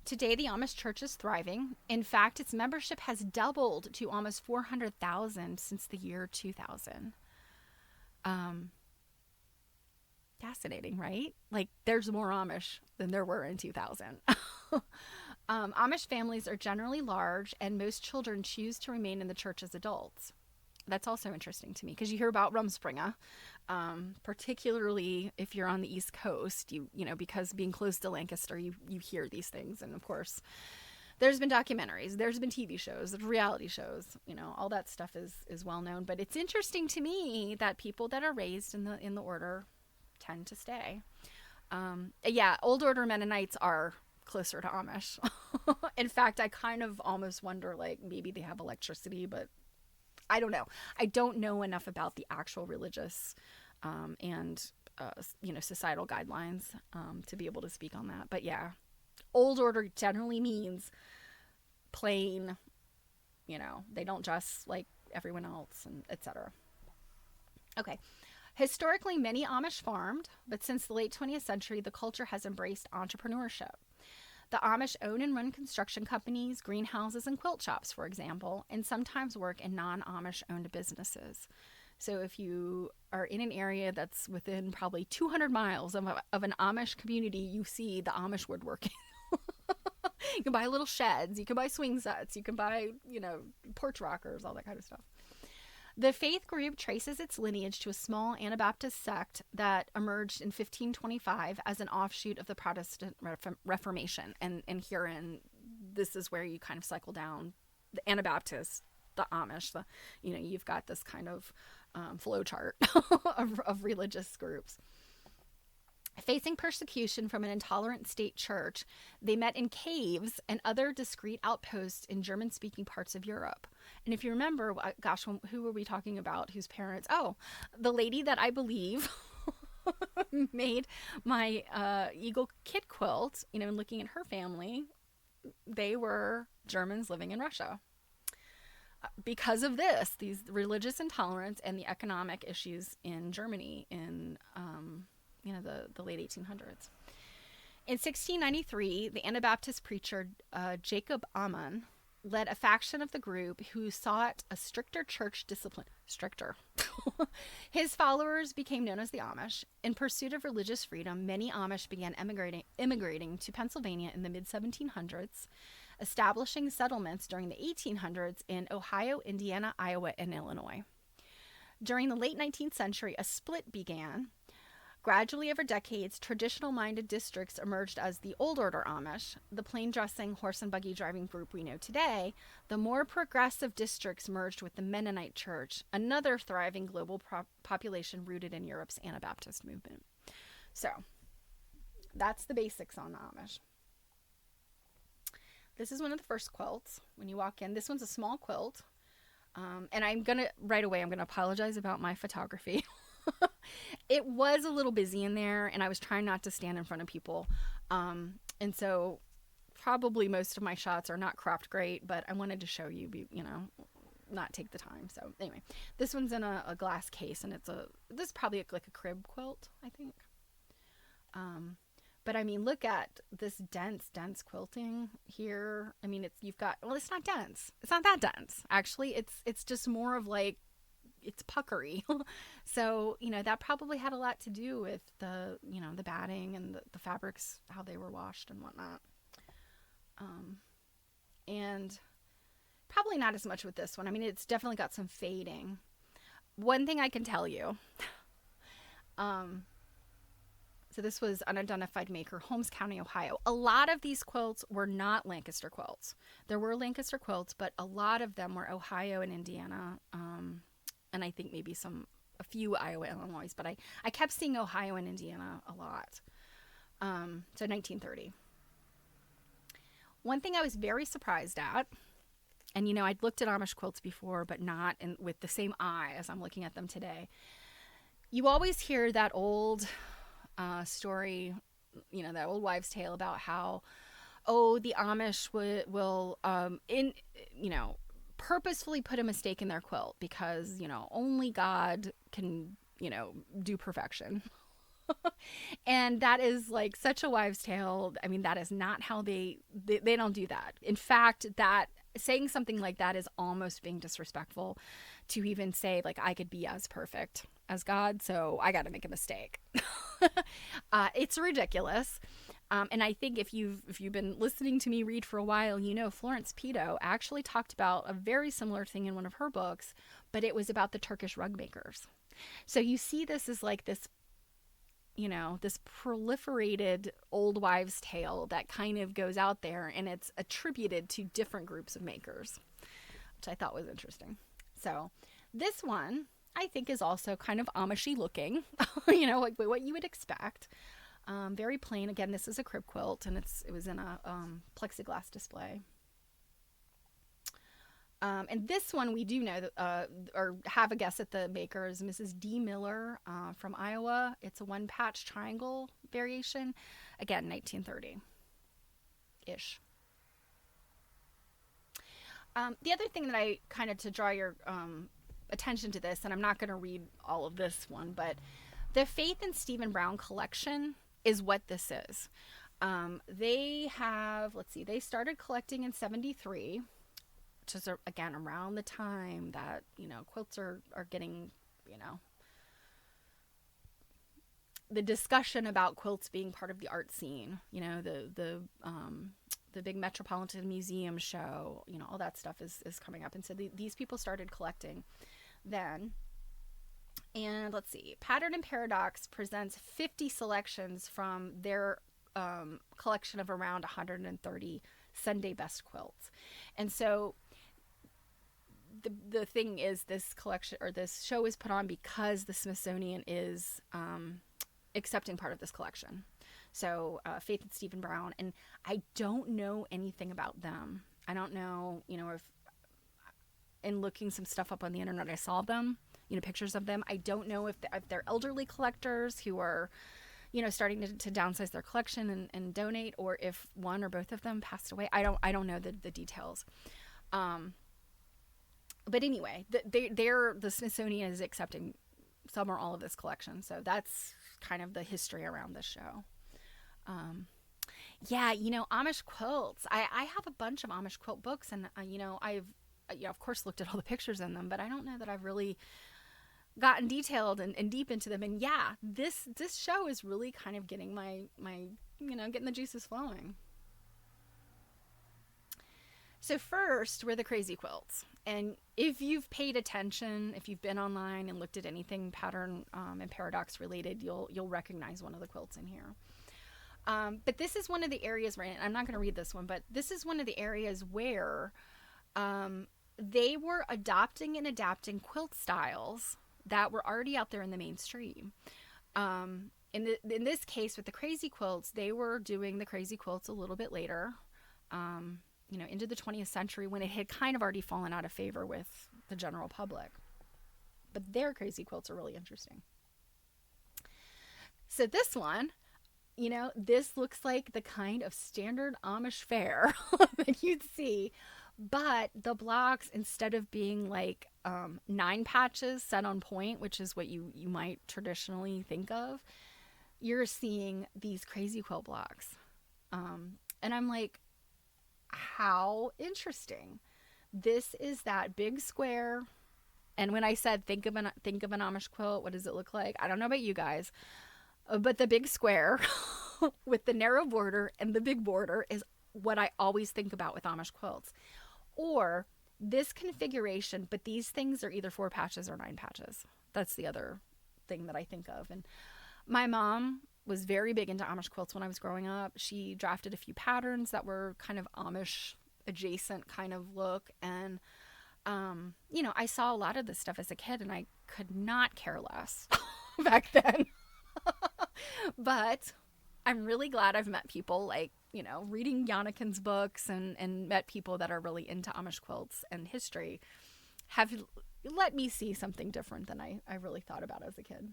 S1: Today, the Amish church is thriving. In fact, its membership has doubled to almost 400,000 since the year 2000. Fascinating, right? Like, there's more Amish than there were in 2000. Amish families are generally large, and most children choose to remain in the church as adults. That's also interesting to me, because you hear about Rumspringa, particularly if you're on the East Coast, because being close to Lancaster, you hear these things. And of course, there's been documentaries, there's been TV shows, there's reality shows, all that stuff is well known. But it's interesting to me that people that are raised in the order tend to stay. Old order Mennonites are closer to Amish. In fact, I kind of almost wonder, like, maybe they have electricity, but I don't know. I don't know enough about the actual religious and societal guidelines to be able to speak on that. But yeah, old order generally means plain, they don't dress like everyone else, and etc. Okay. Historically, many Amish farmed, but since the late 20th century, the culture has embraced entrepreneurship. The Amish own and run construction companies, greenhouses, and quilt shops, for example, and sometimes work in non-Amish owned businesses. So if you are in an area that's within probably 200 miles of an Amish community, you see the Amish woodworking. You can buy little sheds, you can buy swing sets, you can buy, porch rockers, all that kind of stuff. The faith group traces its lineage to a small Anabaptist sect that emerged in 1525 as an offshoot of the Protestant Reformation. And herein, this is where you kind of cycle down the Anabaptists, the Amish, you've got this kind of flow chart of religious groups. Facing persecution from an intolerant state church, they met in caves and other discreet outposts in German-speaking parts of Europe. And if you remember, gosh, who were we talking about? Whose parents? Oh, the lady that I believe made my Eagle kid quilt, and looking at her family, They were Germans living in Russia. Because of this, these religious intolerance and the economic issues in Germany in the late 1800s. In 1693, the Anabaptist preacher Jacob Amann led a faction of the group who sought a stricter church discipline. Stricter. His followers became known as the Amish. In pursuit of religious freedom, many Amish began immigrating to Pennsylvania in the mid 1700s, establishing settlements during the 1800s in Ohio, Indiana, Iowa, and Illinois. During the late 19th century, a split began. Gradually, over decades, traditional-minded districts emerged as the Old Order Amish, the plain-dressing, horse and buggy driving group we know today. The more progressive districts merged with the Mennonite Church, another thriving global population rooted in Europe's Anabaptist movement. So, that's the basics on the Amish. This is one of the first quilts when you walk in. This one's a small quilt. And I'm going to apologize about my photography. It was a little busy in there, and I was trying not to stand in front of people. And so probably most of my shots are not cropped great, but I wanted to show you, not take the time. So anyway, this one's in a glass case, and this is probably like a crib quilt, I think. But I mean, look at this dense quilting here. I mean, it's not dense. It's not that dense. Actually, it's just more of like, it's puckery. So, that probably had a lot to do with the batting and the fabrics, how they were washed and whatnot. And probably not as much with this one. I mean, it's definitely got some fading. One thing I can tell you, so this was unidentified maker, Holmes County, Ohio. A lot of these quilts were not Lancaster quilts. There were Lancaster quilts, but a lot of them were Ohio and Indiana, and I think maybe a few Iowa, Illinois, but I kept seeing Ohio and Indiana a lot. So 1930. One thing I was very surprised at, and I'd looked at Amish quilts before, but not with the same eye as I'm looking at them today. You always hear that old story, that old wives' tale about how, the Amish will purposefully put a mistake in their quilt because, only God can, do perfection. And that is like such a wives' tale. I mean, that is not how they don't do that. In fact, that saying something like that is almost being disrespectful to even say, like, I could be as perfect as God, so I got to make a mistake. It's ridiculous. And I think if you've been listening to me read for a while, Florence Peto actually talked about a very similar thing in one of her books, but it was about the Turkish rug makers. So you see this as like this, this proliferated old wives' tale that kind of goes out there, and it's attributed to different groups of makers, which I thought was interesting. So this one, I think, is also kind of Amishy looking, like what you would expect. Very plain. Again, this is a crib quilt, and it was in a plexiglass display. And this one we do know or have a guess at the maker is Mrs. D. Miller from Iowa. It's a one-patch triangle variation. Again, 1930-ish. The other thing that I kind of, to draw your attention to this, and I'm not going to read all of this one, but the Faith and Stephen Brown collection is what this is. They have, they started collecting in 73, which is, again, around the time that, quilts are getting, the discussion about quilts being part of the art scene, the big Metropolitan Museum show, all that stuff is coming up. And so these people started collecting then. And let's see, Pattern and Paradox presents 50 selections from their collection of around 130 Sunday best quilts. And so the thing is, this collection, or this show, is put on because the Smithsonian is accepting part of this collection. So Faith and Stephen Brown, and I don't know anything about them. I don't know, if in looking some stuff up on the internet, I saw them, pictures of them. I don't know if they're elderly collectors who are, starting to downsize their collection and donate, or if one or both of them passed away. I don't know the details. Um, but anyway, the Smithsonian is accepting some or all of this collection, so that's kind of the history around this show. Um, yeah, Amish quilts. I have a bunch of Amish quilt books, and I've of course looked at all the pictures in them, but I don't know that I've really gotten detailed and deep into them. And yeah, this show is really kind of getting my getting the juices flowing. So first were the crazy quilts. And if you've paid attention, if you've been online and looked at anything pattern and paradox related, you'll recognize one of the quilts in here. But this is one of the areas where, I'm not going to read this one, but this is one of the areas where they were adopting and adapting quilt styles that were already out there in the mainstream. In this case, with the crazy quilts, they were doing the crazy quilts a little bit later, into the 20th century, when it had kind of already fallen out of favor with the general public. But their crazy quilts are really interesting. So this one, this looks like the kind of standard Amish fare that you'd see, but the blocks, instead of being like 9 patches set on point, which is what you might traditionally think of, you're seeing these crazy quilt blocks. And I'm like, how interesting. This is that big square. And when I said think of an Amish quilt, what does it look like? I don't know about you guys, but the big square with the narrow border and the big border is what I always think about with Amish quilts. Or this configuration, but these things are either 4 patches or 9 patches. That's the other thing that I think of. And my mom was very big into Amish quilts when I was growing up. She drafted a few patterns that were kind of Amish adjacent kind of look. And, I saw a lot of this stuff as a kid, and I could not care less back then. But I'm really glad I've met people like, reading Yannickin's books and met people that are really into Amish quilts and history have let me see something different than I really thought about as a kid.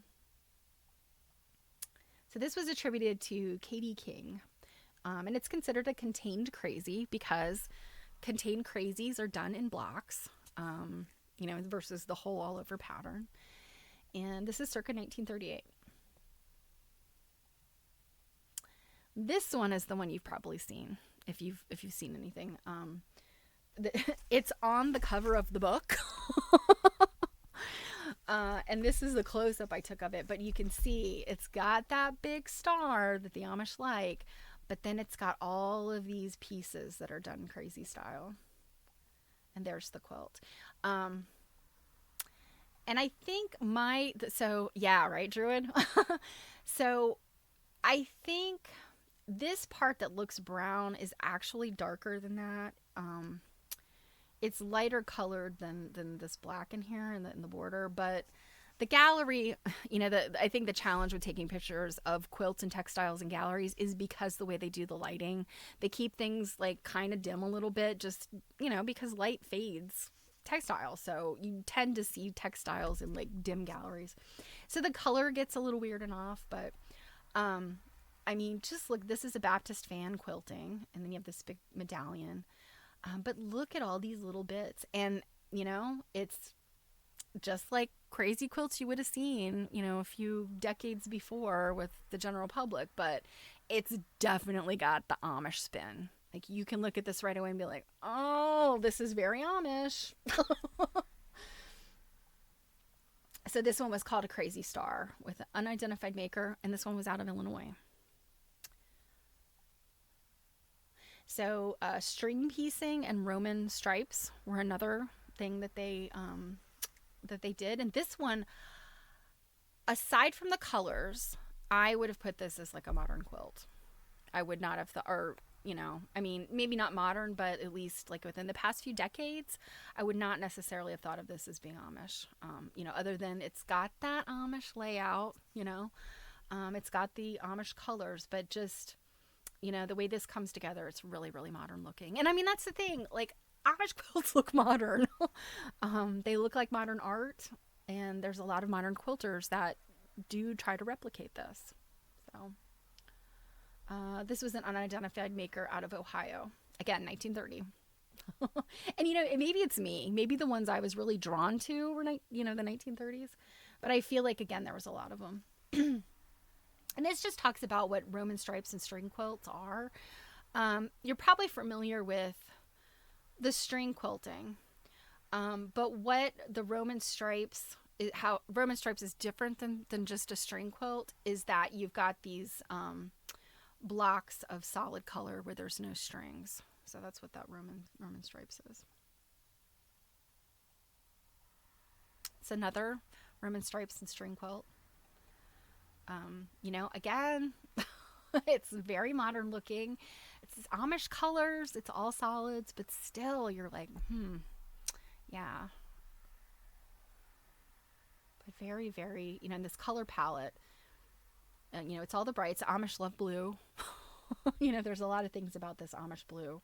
S1: So this was attributed to Katie King, and it's considered a contained crazy because contained crazies are done in blocks, versus the whole all over pattern. And this is circa 1938. This one is the one you've probably seen if you've seen anything. It's on the cover of the book. And this is the close-up I took of it, but you can see it's got that big star that the Amish like, but then it's got all of these pieces that are done crazy style. And there's the quilt. And I think right, Druid? So I think this part that looks brown is actually darker than that. It's lighter colored than this black in here in the border, but the gallery, I think the challenge with taking pictures of quilts and textiles in galleries is because the way they do the lighting, they keep things like kind of dim a little bit, just, because light fades textiles. So you tend to see textiles in like dim galleries. So the color gets a little weird and off, but, just look, this is a Baptist fan quilting, and then you have this big medallion. But look at all these little bits, and it's just like crazy quilts you would have seen a few decades before with the general public, but it's definitely got the Amish spin. Like, you can look at this right away and be like, oh, this is very Amish. So this one was called a Crazy Star with an unidentified maker, and this one was out of Illinois. So string piecing and Roman stripes were another thing that they did. And this one, aside from the colors, I would have put this as like a modern quilt. I would not have maybe not modern, but at least like within the past few decades, I would not necessarily have thought of this as being Amish. Other than it's got that Amish layout, it's got the Amish colors, but just, the way this comes together, it's really, really modern looking. And that's the thing, like, Amish quilts look modern. They look like modern art, and there's a lot of modern quilters that do try to replicate this. So this was an unidentified maker out of Ohio. Again, 1930. And maybe it's me. Maybe the ones I was really drawn to were, the 1930s. But I feel like, again, there was a lot of them. And this just talks about what Roman stripes and string quilts are. You're probably familiar with the string quilting. But what the Roman stripes, how Roman stripes is different than just a string quilt, is that you've got these blocks of solid color where there's no strings. So that's what that Roman stripes is. It's another Roman stripes and string quilt. Again, it's very modern looking. It's Amish colors. It's all solids, but still you're like, yeah. But very, very, in this color palette, it's all the brights. Amish love blue. There's a lot of things about this Amish blue.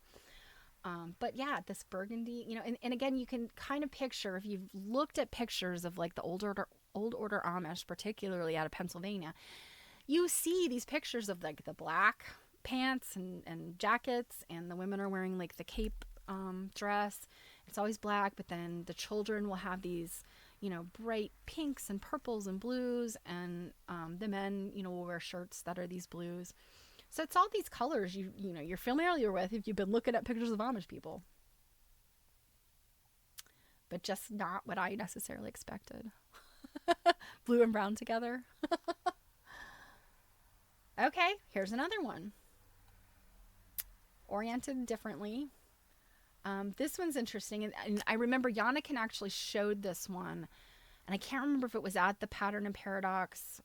S1: But yeah, this burgundy, and again, you can kind of picture, if you've looked at pictures of like the old order Amish, particularly out of Pennsylvania, you see these pictures of like the black pants and jackets, and the women are wearing like the cape dress. It's always black, but then the children will have these, bright pinks and purples and blues, and the men, will wear shirts that are these blues. So it's all these colors you're familiar with if you've been looking at pictures of Amish people. But just not what I necessarily expected. Blue and brown together. Okay, here's another one. Oriented differently. This one's interesting. And I remember Yannickin actually showed this one. And I can't remember if it was at the Pattern and Paradox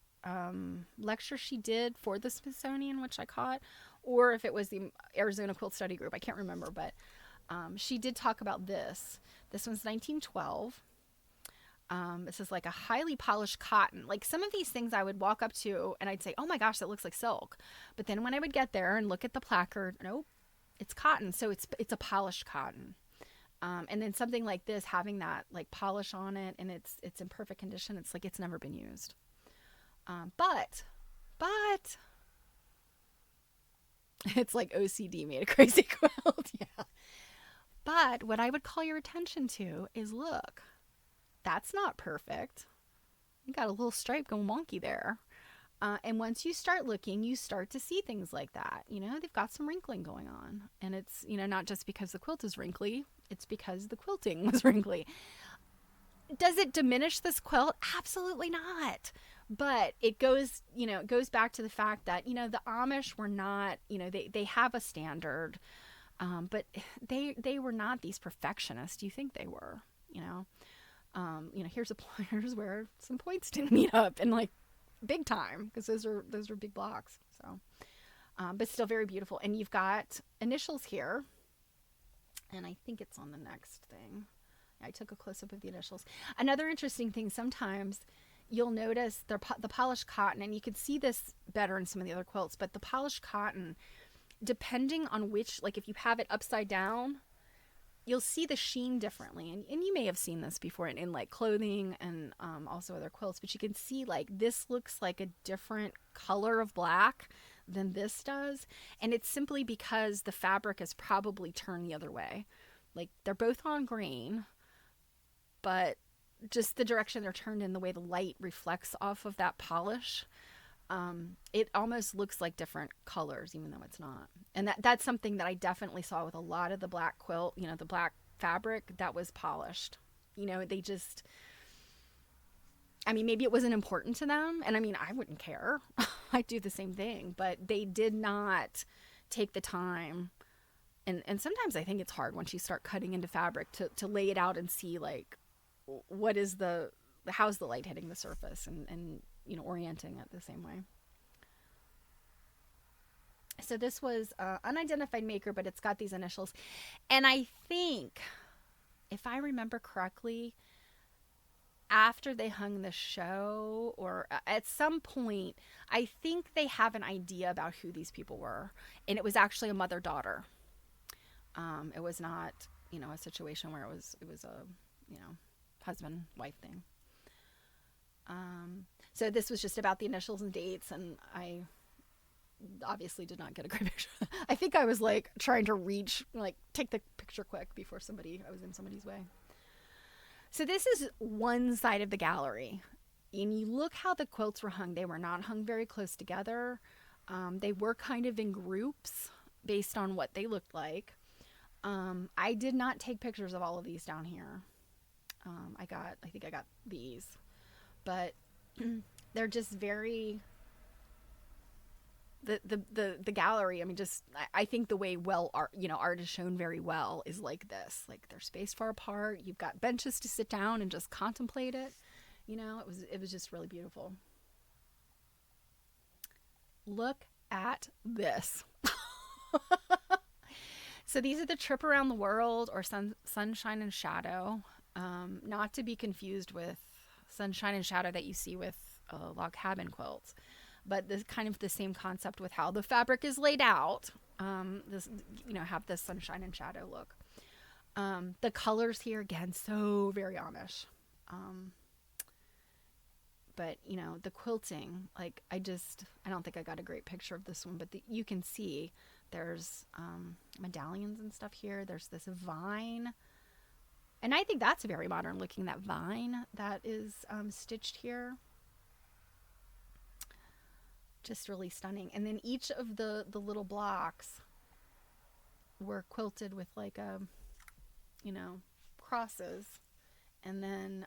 S1: lecture she did for the Smithsonian, which I caught, or if it was the Arizona Quilt Study Group. I can't remember, but she did talk about this. This one's 1912. This is like a highly polished cotton. Like some of these things I would walk up to and I'd say, oh my gosh, that looks like silk. But then when I would get there and look at the placard, nope, it's cotton. So it's a polished cotton. And then something like this, having that like polish on it, and it's in perfect condition. It's like it's never been used. But it's like OCD made a crazy quilt. Yeah. But what I would call your attention to is, look, that's not perfect. You got a little stripe going wonky there. And once you start looking, you start to see things like that. They've got some wrinkling going on. And it's, not just because the quilt is wrinkly, it's because the quilting was wrinkly. Does it diminish this quilt? Absolutely not. But it goes back to the fact that, the Amish were not, they have a standard, but they were not these perfectionists. You think they were, here's where some points didn't meet up, and like big time, because those are big blocks. So, but still very beautiful. And you've got initials here, and I think it's on the next thing. I took a close-up of the initials. Another interesting thing, sometimes you'll notice the polished cotton, and you can see this better in some of the other quilts, but the polished cotton, depending on which, like if you have it upside down, you'll see the sheen differently. And you may have seen this before in like clothing and also other quilts, but you can see like this looks like a different color of black than this does. And it's simply because the fabric is probably turned the other way. Like they're both on grain, but just the direction they're turned in, the way the light reflects off of that polish, it almost looks like different colors, even though it's not. And that's something that I definitely saw with a lot of the black quilt, the black fabric that was polished. They just, maybe it wasn't important to them. And I wouldn't care. I'd do the same thing, but they did not take the time. And sometimes I think it's hard once you start cutting into fabric to lay it out and see like, what is how's the light hitting the surface, and orienting it the same way. So this was unidentified maker, but it's got these initials. And I think, if I remember correctly, after they hung the show, or at some point, I think they have an idea about who these people were. And it was actually a mother-daughter. It was not, a situation where it was a, husband-wife thing. So this was just about the initials and dates, and I obviously did not get a great picture. I think I was like trying to reach, like, take the picture quick before I was in somebody's way. So this is one side of the gallery. And you look how the quilts were hung. They were not hung very close together. They were kind of in groups based on what they looked like. I did not take pictures of all of these down here. I think I got these, but they're just very, the gallery. I mean, just, I think the way art is shown very well is like this, like they're spaced far apart. You've got benches to sit down and just contemplate it. It was just really beautiful. Look at this. So these are the Trip Around the World, or Sunshine and Shadow, not to be confused with Sunshine and Shadow that you see with log cabin quilts, but this kind of the same concept with how the fabric is laid out. Have this sunshine and shadow look. The colors here, again, so very Amish. But the quilting, like, I don't think I got a great picture of this one, but you can see there's medallions and stuff here. There's this vine, and I think that's very modern looking, that vine that is stitched here. Just really stunning. And then each of the little blocks were quilted with, like, crosses, and then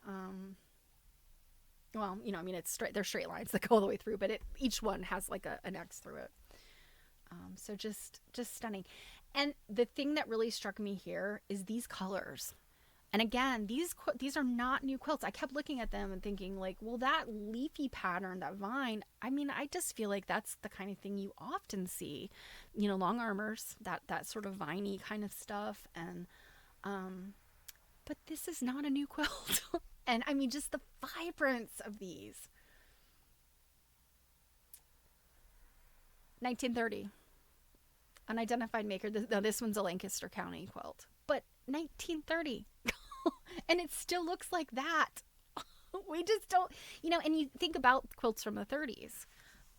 S1: it's straight. They're straight lines that go all the way through, but each one has like an X through it. So just stunning. And the thing that really struck me here is these colors. And again, these are not new quilts. I kept looking at them and thinking, like, well, that leafy pattern, that vine, I mean, I just feel like that's the kind of thing you often see, long armors, that sort of viney kind of stuff. And but this is not a new quilt. And I mean, just the vibrance of these. 1930. Unidentified maker. This one's a Lancaster County quilt. But 1930. And it still looks like that. We just don't, and you think about quilts from the 30s.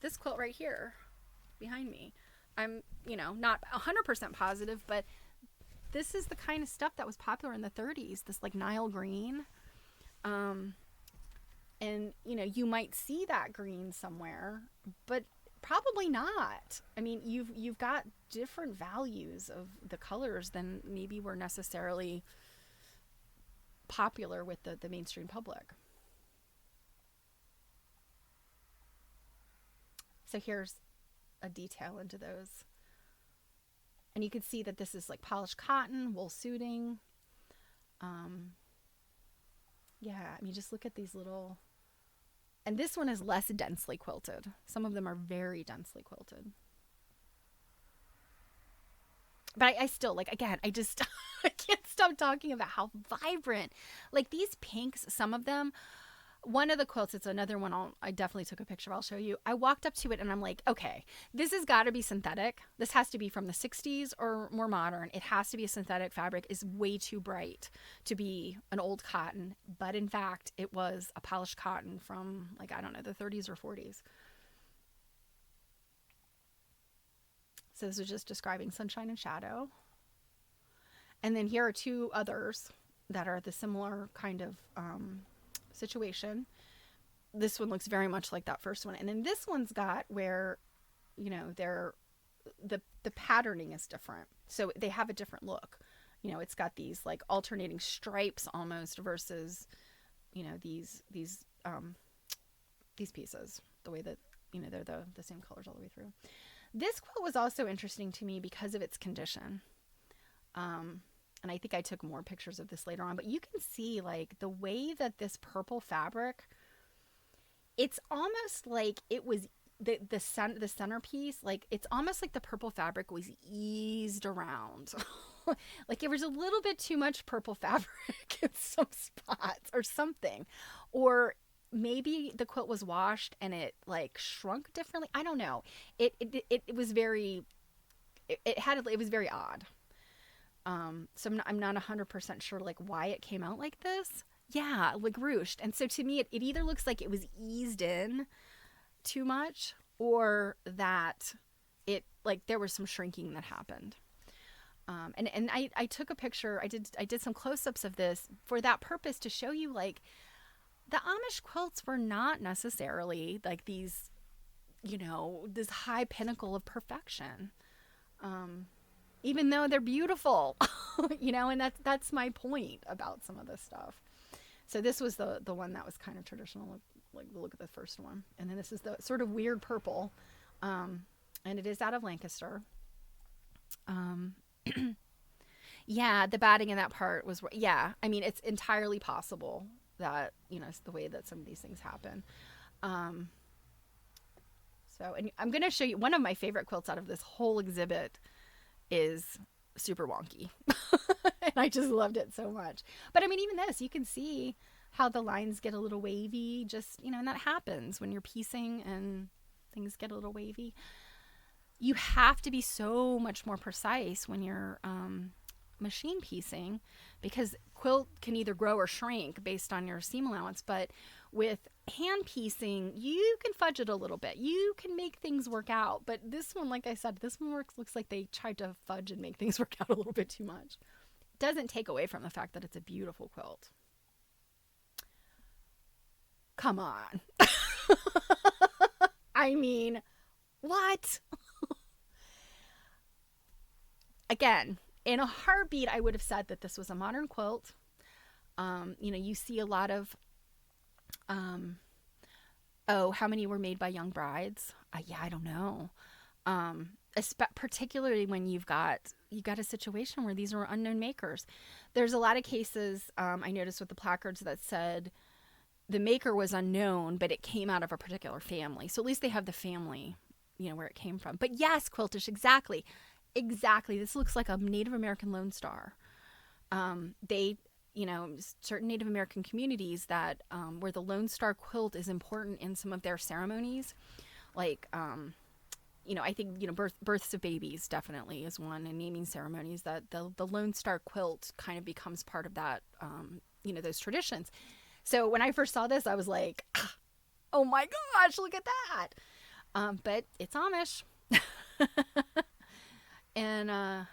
S1: This quilt right here behind me, I'm, not 100% positive, but this is the kind of stuff that was popular in the 30s, this like Nile green. And you might see that green somewhere, but probably not. I mean, you've got different values of the colors than maybe were necessarily popular with the mainstream public. So here's a detail into those. And you can see that this is like polished cotton, wool suiting. I mean, just look at these little... And this one is less densely quilted. Some of them are very densely quilted. But I still, like, again, I just I can't stop talking about how vibrant. Like, these pinks, some of them, one of the quilts, it's another one I definitely took a picture of, I'll show you. I walked up to it and I'm like, okay, this has got to be synthetic. This has to be from the 60s or more modern. It has to be a synthetic fabric. It's way too bright to be an old cotton. But in fact, it was a polished cotton from, like, I don't know, the 30s or 40s. So this is just describing Sunshine and Shadow. And then here are two others that are the similar kind of situation. This one looks very much like that first one. And then this one's got where, the patterning is different. So they have a different look. It's got these like alternating stripes almost versus, these pieces, the way that, they're the same colors all the way through. This quilt was also interesting to me because of its condition. And I think I took more pictures of this later on, but you can see like the way that this purple fabric, it's almost like it was the centerpiece, like it's almost like the purple fabric was eased around. Like it was a little bit too much purple fabric in some spots or something. Or maybe the quilt was washed and it like shrunk differently. I don't know. It was very, it was very odd. So I'm not 100% sure like why it came out like this. Yeah, like ruched. And so to me, it either looks like it was eased in too much, or that it, like, there was some shrinking that happened. And I took a picture. I did some close-ups of this for that purpose, to show you, like, the Amish quilts were not necessarily like these, this high pinnacle of perfection. Even though they're beautiful, and that's my point about some of this stuff. So this was the one that was kind of traditional. Like, look at the first one, and then this is the sort of weird purple, and it is out of Lancaster. Um, yeah, the batting in that part was, yeah. I mean, it's entirely possible that, it's the way that some of these things happen. Um, and I'm going to show you one of my favorite quilts out of this whole exhibit is super wonky. And I just loved it so much. But I mean, even this, you can see how the lines get a little wavy, just, and that happens when you're piecing and things get a little wavy. You have to be so much more precise when you're machine piecing, because quilt can either grow or shrink based on your seam allowance. But with hand piecing, you can fudge it a little bit. You can make things work out. But this one, like I said, this one looks like they tried to fudge and make things work out a little bit too much. It doesn't take away from the fact that it's a beautiful quilt. Come on. I mean, what? Again, in a heartbeat, I would have said that this was a modern quilt. You see a lot of, how many were made by young brides? Yeah, I don't know. Particularly when you've got a situation where these are unknown makers. There's a lot of cases, I noticed with the placards, that said the maker was unknown, but it came out of a particular family. So at least they have the family, where it came from. But yes, quiltish, exactly. This looks like a Native American Lone Star. Certain Native American communities that where the Lone Star quilt is important in some of their ceremonies, like I think births of babies definitely is one, and naming ceremonies, that the Lone Star quilt kind of becomes part of that, those traditions. So when I first saw this, I was like, oh my gosh, look at that. But it's Amish. And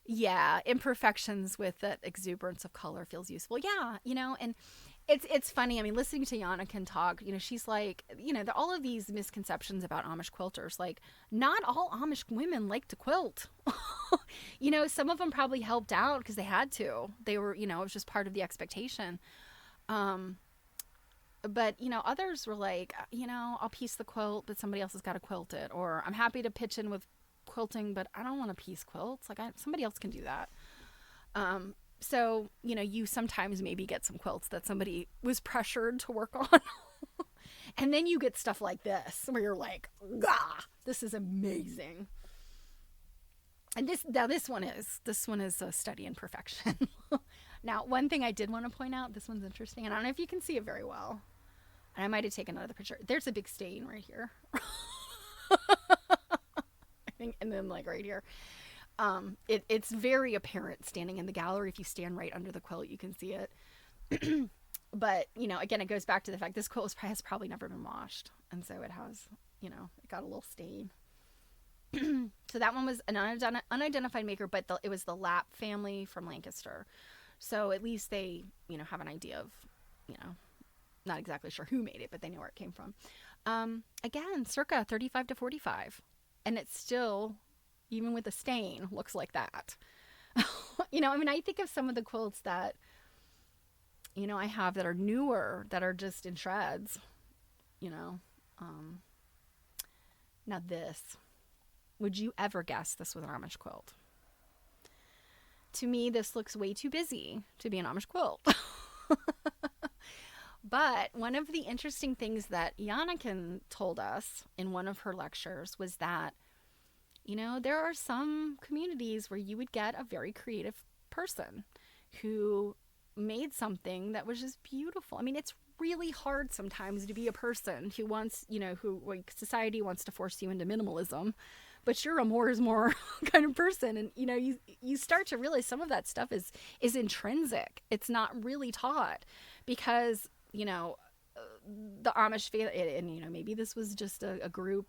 S1: yeah, imperfections with that exuberance of color feels useful. Yeah, and it's funny. I mean, listening to Yannick talk, she's like, all of these misconceptions about Amish quilters. Like, not all Amish women like to quilt. Some of them probably helped out because they had to. They were, it was just part of the expectation. But others were like, I'll piece the quilt, but somebody else has got to quilt it, or I'm happy to pitch in with quilting, but I don't want to piece quilts. Like, somebody else can do that. So, you sometimes maybe get some quilts that somebody was pressured to work on. And then you get stuff like this where you're like, "Gah, this is amazing." And this one is a study in perfection. Now, one thing I did want to point out, this one's interesting, and I don't know if you can see it very well. And I might have taken another picture. There's a big stain right here. I think, and then like right here. It's very apparent standing in the gallery. If you stand right under the quilt, you can see it. But, again, it goes back to the fact this quilt has probably never been washed. And so it has, it got a little stain. So that one was an unidentified maker, but it was the Lapp family from Lancaster. So at least they, have an idea of, not exactly sure who made it, but they know where it came from. Again, circa 35 to 45. And it's still, even with a stain, looks like that. I think of some of the quilts that, I have that are newer, that are just in shreds, Now this, would you ever guess this was an Amish quilt? To me, this looks way too busy to be an Amish quilt. But one of the interesting things that Yannick told us in one of her lectures was that, there are some communities where you would get a very creative person who made something that was just beautiful. I mean, it's really hard sometimes to be a person who wants, who, like, society wants to force you into minimalism, but you're a more is more kind of person. And, you start to realize some of that stuff is intrinsic. It's not really taught because, the Amish family, and, maybe this was just a group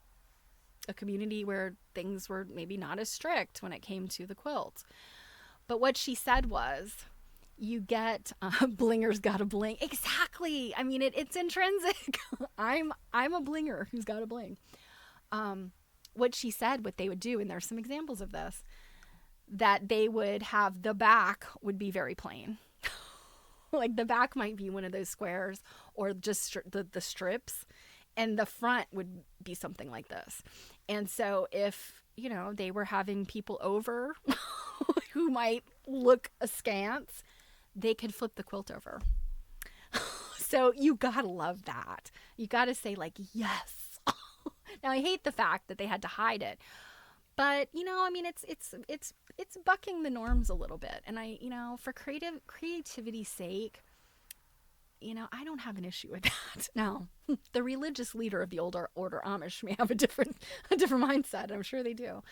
S1: a community where things were maybe not as strict when it came to the quilt. But what she said was, you get blinger's got a bling. Exactly. I mean, it's intrinsic. I'm a blinger who's got a bling. What she said, what they would do, and there's some examples of this, that they would have the back would be very plain. Like the back might be one of those squares or just the strips, and the front would be something like this. And so if, you know, they were having people over who might look askance, they could flip the quilt over. So you gotta love that. You gotta say like, yes. Now I hate the fact that they had to hide it, but you know, I mean, it's bucking the norms a little bit. And I, you know, for creativity's sake, you know, I don't have an issue with that. Now, the religious leader of the older order Amish may have a different mindset. I'm sure they do.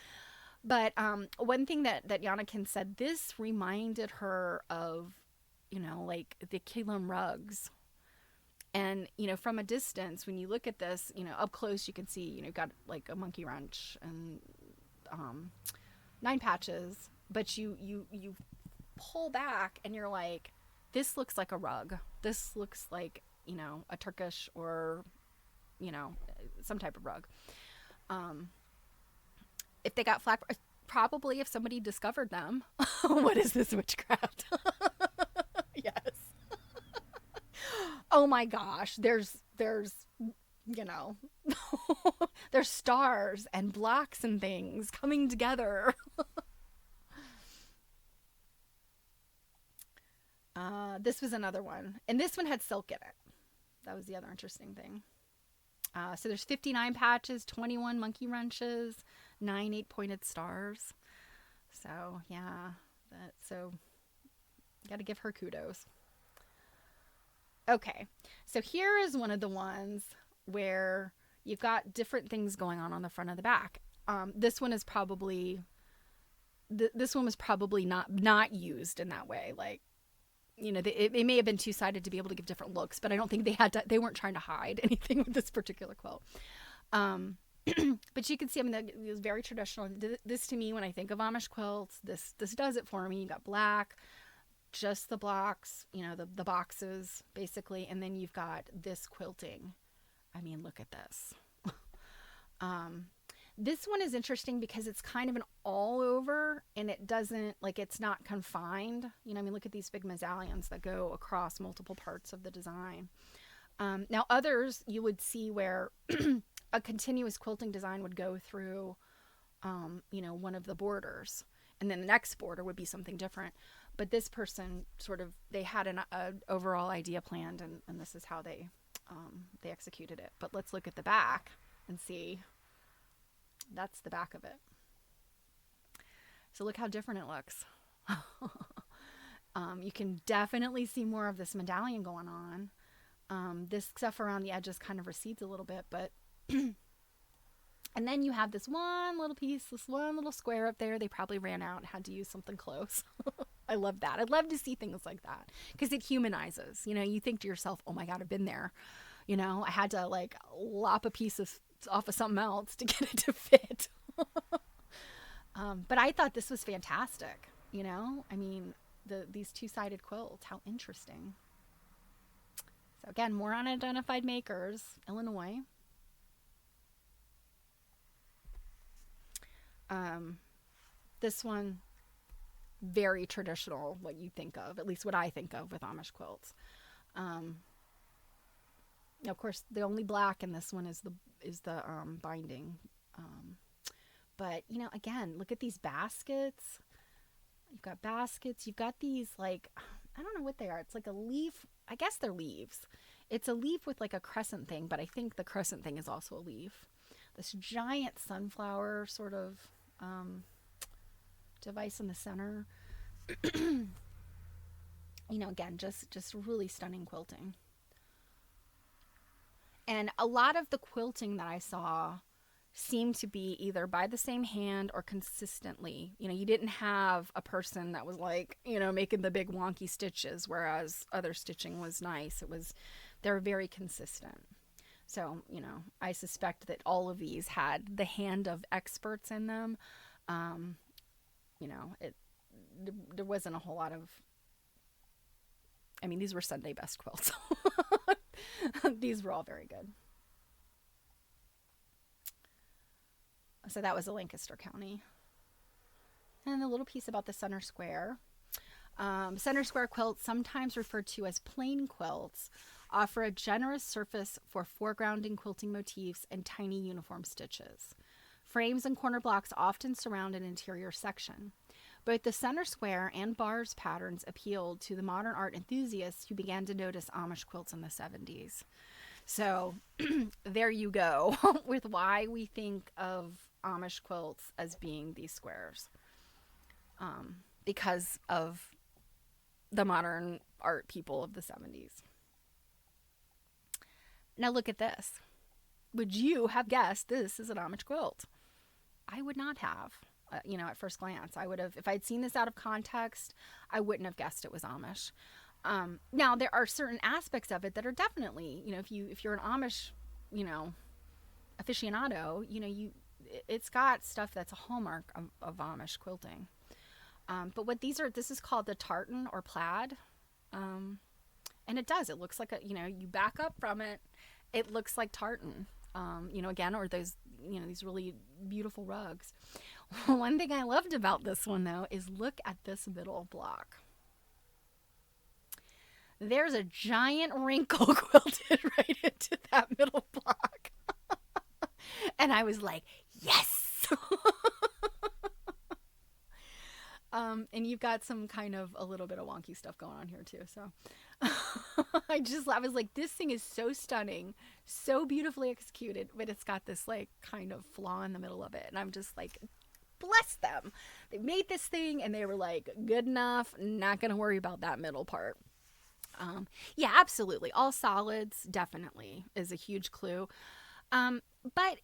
S1: But one thing that Yanakin said, this reminded her of, you know, like the Kilim rugs. And, you know, from a distance, when you look at this, you know, up close, you can see, you know, got like a monkey wrench and 9 patches. But you pull back and you're like, this looks like a rug. This looks like, you know, a Turkish or, you know, some type of rug. If they got flack, probably if somebody discovered them, what is this witchcraft? Yes. Oh my gosh, there's you know, there's stars and blocks and things coming together. This was another one, and this one had silk in it. That was the other interesting thing. So there's 59 patches, 21 monkey wrenches, 9 8-pointed stars. So yeah, so got to give her kudos. Okay, so here is one of the ones where you've got different things going on the front of the back. This one is probably this one was probably not used in that way. Like, you know, it may have been two-sided to be able to give different looks, but I don't think they weren't trying to hide anything with this particular quilt. But you can see, I mean, it was very traditional. This to me, when I think of Amish quilts, this does it for me. You got black, just the blocks, you know, the boxes basically, and then you've got this quilting. I mean, look at this. This one is interesting because it's kind of an all over, and it doesn't, like, it's not confined. You know, I mean, look at these big medallions that go across multiple parts of the design. Now others you would see where a continuous quilting design would go through, you know, one of the borders, and then the next border would be something different. But this person sort of, they had an overall idea planned, and this is how they executed it. But let's look at the back and see. That's the back of it. So look how different it looks. You can definitely see more of this medallion going on. This stuff around the edges kind of recedes a little bit, but and then you have this one little piece, this one little square up there. They probably ran out and had to use something close. I love that. I'd love to see things like that because it humanizes. You know, you think to yourself, oh my God, I've been there. You know, I had to like lop a piece off of something else to get it to fit. But I thought this was fantastic. You know, I mean, these two-sided quilts, how interesting. So again, more unidentified makers, Illinois. This one, very traditional, what you think of, at least what I think of with Amish quilts. Of course, the only black in this one is the binding. But you know, again, look at these baskets. You've got baskets. You've got these, like, I don't know what they are. It's like a leaf. I guess they're leaves. It's a leaf with like a crescent thing, but I think the crescent thing is also a leaf. This giant sunflower sort of device in the center. You know, again, just really stunning quilting. And a lot of the quilting that I saw seemed to be either by the same hand or consistently. You know, you didn't have a person that was like, you know, making the big wonky stitches, whereas other stitching was nice. They're very consistent. So, I suspect that all of these had the hand of experts in them. Um, it there wasn't a whole lot of. I mean, these were Sunday best quilts. These were all very good. So that was a Lancaster County. And a little piece about the center square. Center square quilts, sometimes referred to as plain quilts, offer a generous surface for foregrounding quilting motifs and tiny uniform stitches. Frames and corner blocks often surround an interior section. Both the center square and bars patterns appealed to the modern art enthusiasts who began to notice Amish quilts in the 70s. So there you go with why we think of Amish quilts as being these squares. Because of the modern art people of the 70s. Now look at this. Would you have guessed this is an Amish quilt? I would not have. At first glance, I would have, if I'd seen this out of context, I wouldn't have guessed it was Amish. Now there are certain aspects of it that are definitely, if you're an Amish, aficionado, it's got stuff that's a hallmark of Amish quilting. But this is called the tartan or plaid. And it looks like you back up from it, it looks like tartan. Again, or those, these really beautiful rugs. One thing I loved about this one, though, is look at this middle block. There's a giant wrinkle quilted right into that middle block. And I was like, yes! And you've got some kind of a little bit of wonky stuff going on here too. So I was like, this thing is so stunning, so beautifully executed, but it's got this like kind of flaw in the middle of it. And I'm just like, bless them. They made this thing and they were like, good enough, not going to worry about that middle part. Yeah, absolutely. All solids definitely is a huge clue. But,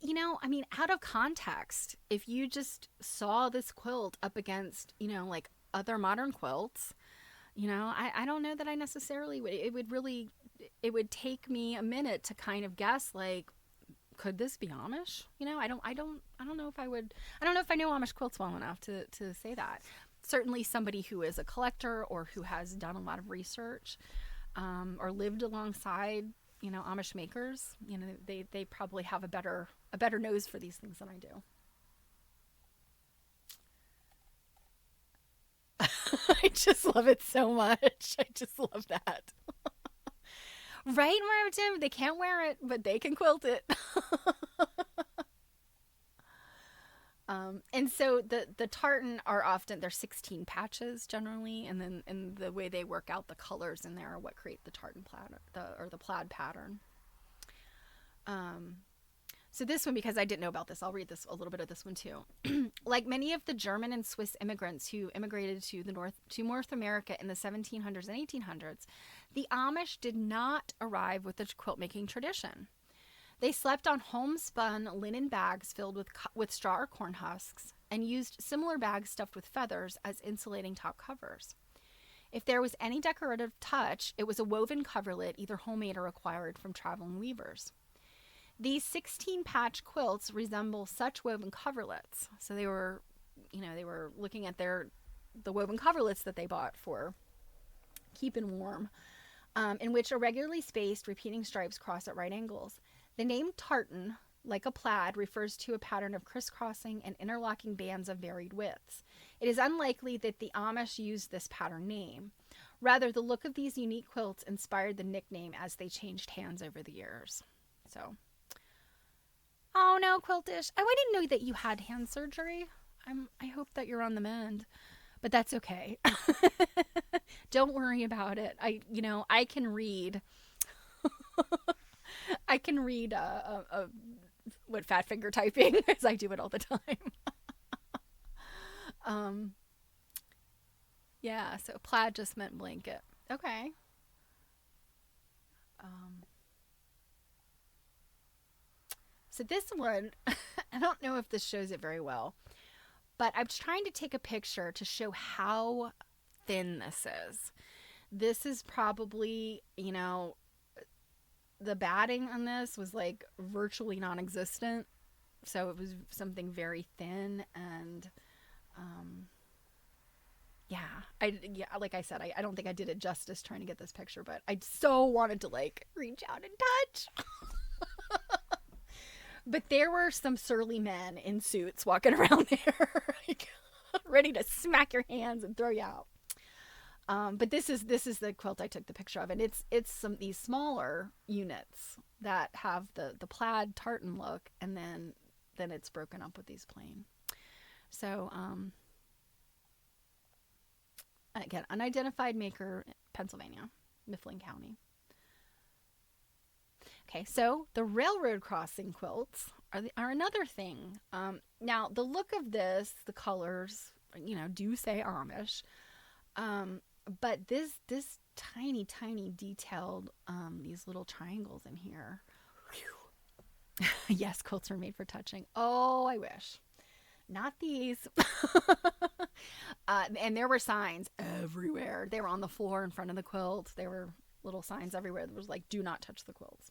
S1: out of context, if you just saw this quilt up against, like other modern quilts, I don't know that I necessarily would. It would take me a minute to kind of guess, like, could this be Amish? I don't know if I would. I don't know if I know Amish quilts well enough to say that. Certainly somebody who is a collector or who has done a lot of research, or lived alongside Amish makers, they probably have a better nose for these things than I do. I just love it so much. I just love that. Right, Mervyn? They can't wear it, but they can quilt it. And so the tartan are often, they're 16 patches generally, and then and the way they work out the colors in there are what create the tartan plaid or the plaid pattern. So this one, because I didn't know about this, I'll read this a little bit of this one too. Like many of the German and Swiss immigrants who immigrated to North America in the 1700s and 1800s, the Amish did not arrive with the quilt making tradition. They slept on homespun linen bags filled with straw or corn husks and used similar bags stuffed with feathers as insulating top covers. If there was any decorative touch, it was a woven coverlet, either homemade or acquired from traveling weavers. These 16-patch quilts resemble such woven coverlets. So they were looking at the woven coverlets that they bought for keeping warm, in which irregularly spaced repeating stripes cross at right angles. The name tartan, like a plaid, refers to a pattern of crisscrossing and interlocking bands of varied widths. It is unlikely that the Amish used this pattern name. Rather, the look of these unique quilts inspired the nickname as they changed hands over the years. So, oh no, Quiltish. I didn't know that you had hand surgery. I hope that you're on the mend, but that's okay. Don't worry about it. I can read. I can read what fat finger typing, because I do it all the time. Yeah, so plaid just meant blanket. Okay. So this one, I don't know if this shows it very well, but I'm trying to take a picture to show how thin this is. This is probably, the batting on this was like virtually non-existent, so it was something very thin. And um, yeah, like I said, I don't think I did it justice trying to get this picture, but I so wanted to like reach out and touch. But there were some surly men in suits walking around there, like, ready to smack your hands and throw you out. But this is the quilt I took the picture of, and it's some these smaller units that have the plaid tartan look, and then it's broken up with these plain. So again, unidentified maker, Pennsylvania, Mifflin County. Okay, so the railroad crossing quilts are another thing. Now, the look of this, the colors, do say Amish. But this tiny, tiny detailed, these little triangles in here. Yes, quilts are made for touching. Oh, I wish. Not these. And there were signs everywhere. They were on the floor in front of the quilt. There were little signs everywhere that was like, do not touch the quilts.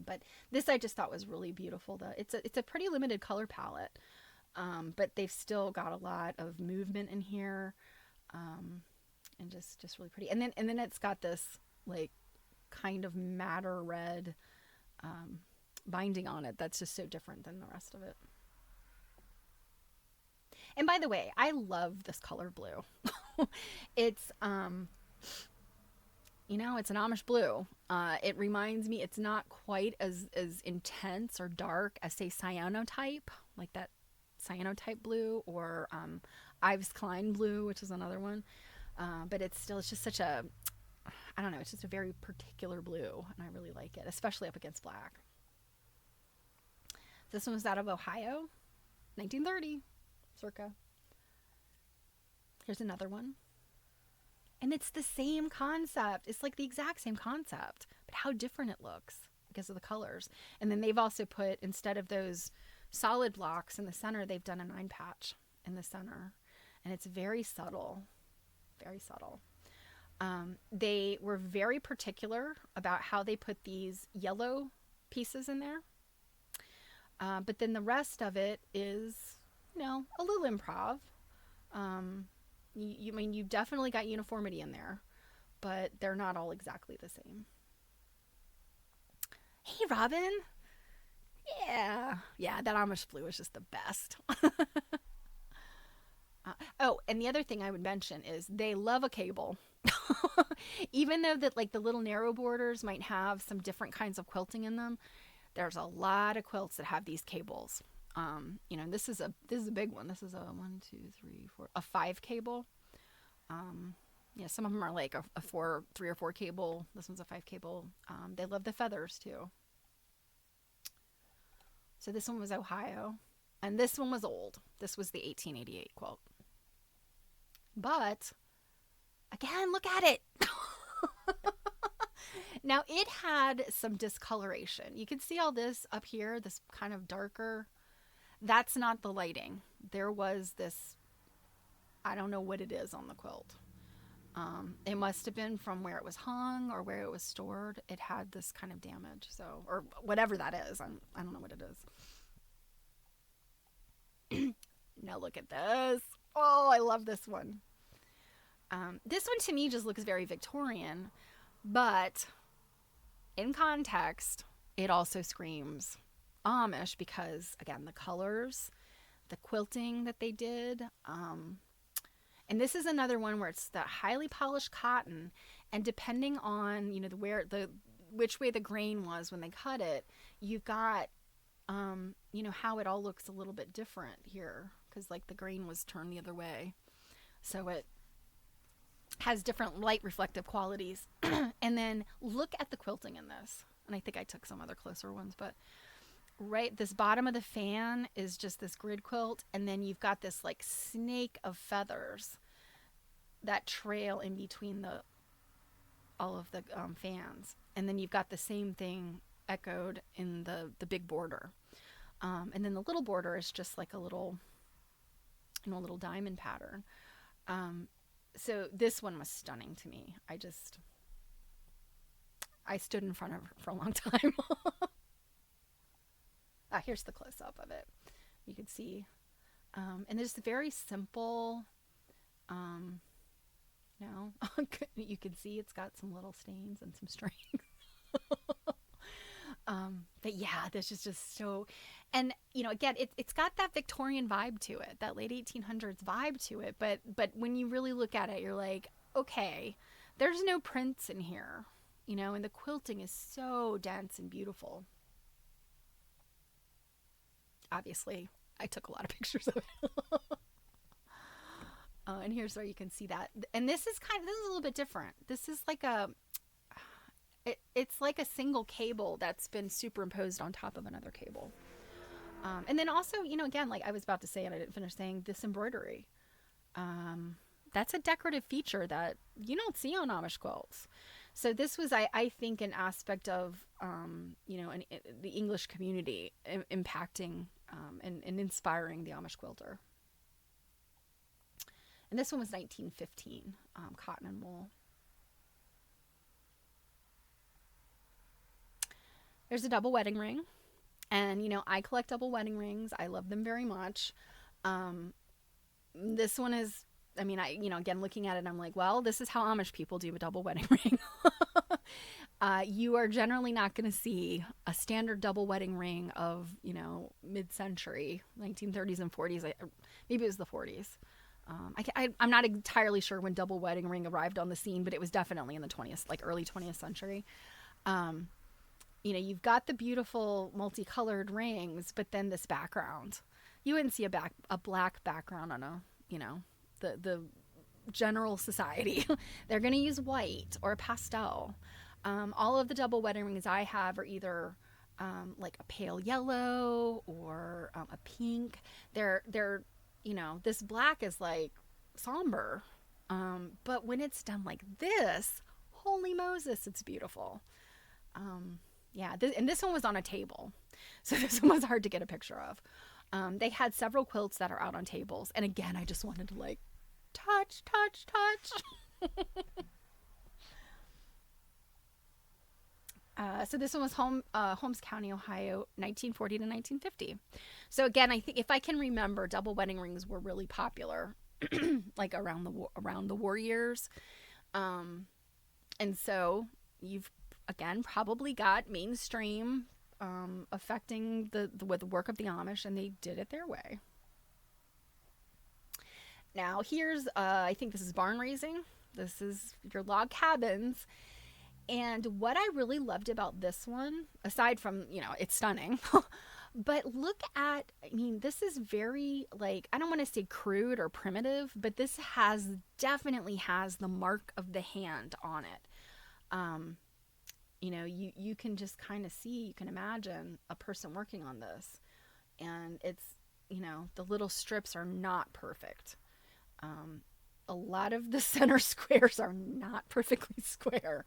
S1: But this I just thought was really beautiful. It's a pretty limited color palette, but they've still got a lot of movement in here, and just really pretty. And then it's got this like kind of madder red binding on it that's just so different than the rest of it. And by the way, I love this color blue. It's it's an Amish blue. It reminds me, it's not quite as intense or dark as, say, cyanotype, like that cyanotype blue, or Ives Klein blue, which is another one. But it's just such a, I don't know, it's just a very particular blue, and I really like it, especially up against black. This one was out of Ohio, 1930, circa. Here's another one. And it's the same concept. It's like the exact same concept, but how different it looks because of the colors. And then they've also put, instead of those solid blocks in the center, they've done a 9 patch in the center. And it's very subtle, very subtle. They were very particular about how they put these yellow pieces in there. But then the rest of it is, a little improv. You definitely got uniformity in there, but they're not all exactly the same. Hey, Robin. Yeah, that Amish blue is just the best. And the other thing I would mention is they love a cable. Even though that like the little narrow borders might have some different kinds of quilting in them, there's a lot of quilts that have these cables. This is a big one. This is a 5 cable. Some of them are like a 3 or 4 cable. This one's a 5 cable. They love the feathers too. So this one was Ohio, and this one was old. This was the 1888 quilt. But again, look at it. Now it had some discoloration. You can see all this up here, this kind of darker. That's not the lighting. There was this, I don't know what it is on the quilt. It must have been from where it was hung or where it was stored. It had this kind of damage. So, or whatever that is. I don't know what it is. Now look at this. Oh, I love this one. This one to me just looks very Victorian, but in context, it also screams Amish because, again, the colors, the quilting that they did. And this is another one where it's that highly polished cotton, and depending on, which way the grain was when they cut it, you've got, how it all looks a little bit different here because like the grain was turned the other way. So it has different light reflective qualities. And then look at the quilting in this. And I think I took some other closer ones, but right, this bottom of the fan is just this grid quilt, and then you've got this like snake of feathers that trail in between all of the fans, and then you've got the same thing echoed in the big border, and then the little border is just like a little diamond pattern. So this one was stunning to me. I stood in front of her for a long time. Here's the close up of it. You can see, and it's very simple. Um, you know, you can see it's got some little stains and some strings. But yeah, this is just so, and you know, again, it's got that Victorian vibe to it, that late 1800s vibe to it. But when you really look at it, you're like, okay, there's no prints in here, you know, and the quilting is so dense and beautiful. Obviously, I took a lot of pictures of it. And here's where you can see that. And this is a little bit different. This is like it's like a single cable that's been superimposed on top of another cable. And then also, you know, again, like I was about to say, and I didn't finish saying, this embroidery. That's a decorative feature that you don't see on Amish quilts. So this was, I think, an aspect of, you know, the English community impacting and inspiring the Amish quilter. And this one was 1915, cotton and wool. There's a double wedding ring. And, you know, I collect double wedding rings. I love them very much. This one is, I mean, you know, again, looking at it, I'm like, well, this is how Amish people do a double wedding ring. You are generally not going to see a standard double wedding ring of, you know, mid-century, 1930s and 40s. Maybe it was the 40s. I'm not entirely sure when double wedding ring arrived on the scene, but it was definitely in the 20th, like early 20th century. You know, you've got the beautiful multicolored rings, but then this background. You wouldn't see a black background on a, you know, the general society. They're going to use white or pastel. All of the double wedding rings I have are either like a pale yellow or a pink. They're you know, this black is like somber. But when it's done like this, holy Moses, it's beautiful. Yeah, and this one was on a table. So this one was hard to get a picture of. They had several quilts that are out on tables. And again, I just wanted to like touch. So this one was Holmes County, Ohio, 1940 to 1950. So again, I think if I can remember, double wedding rings were really popular, like around the war years. And so you've again probably got mainstream affecting the work of the Amish, and they did it their way. Now here's I think this is barn raising. This is your log cabins. And what I really loved about this one, aside from, you know, it's stunning, but look at, I mean, this is very, like, I don't want to say crude or primitive, but this definitely has the mark of the hand on it. You know, you can just kind of see, you can imagine a person working on this. And it's, you know, the little strips are not perfect. A lot of the center squares are not perfectly square.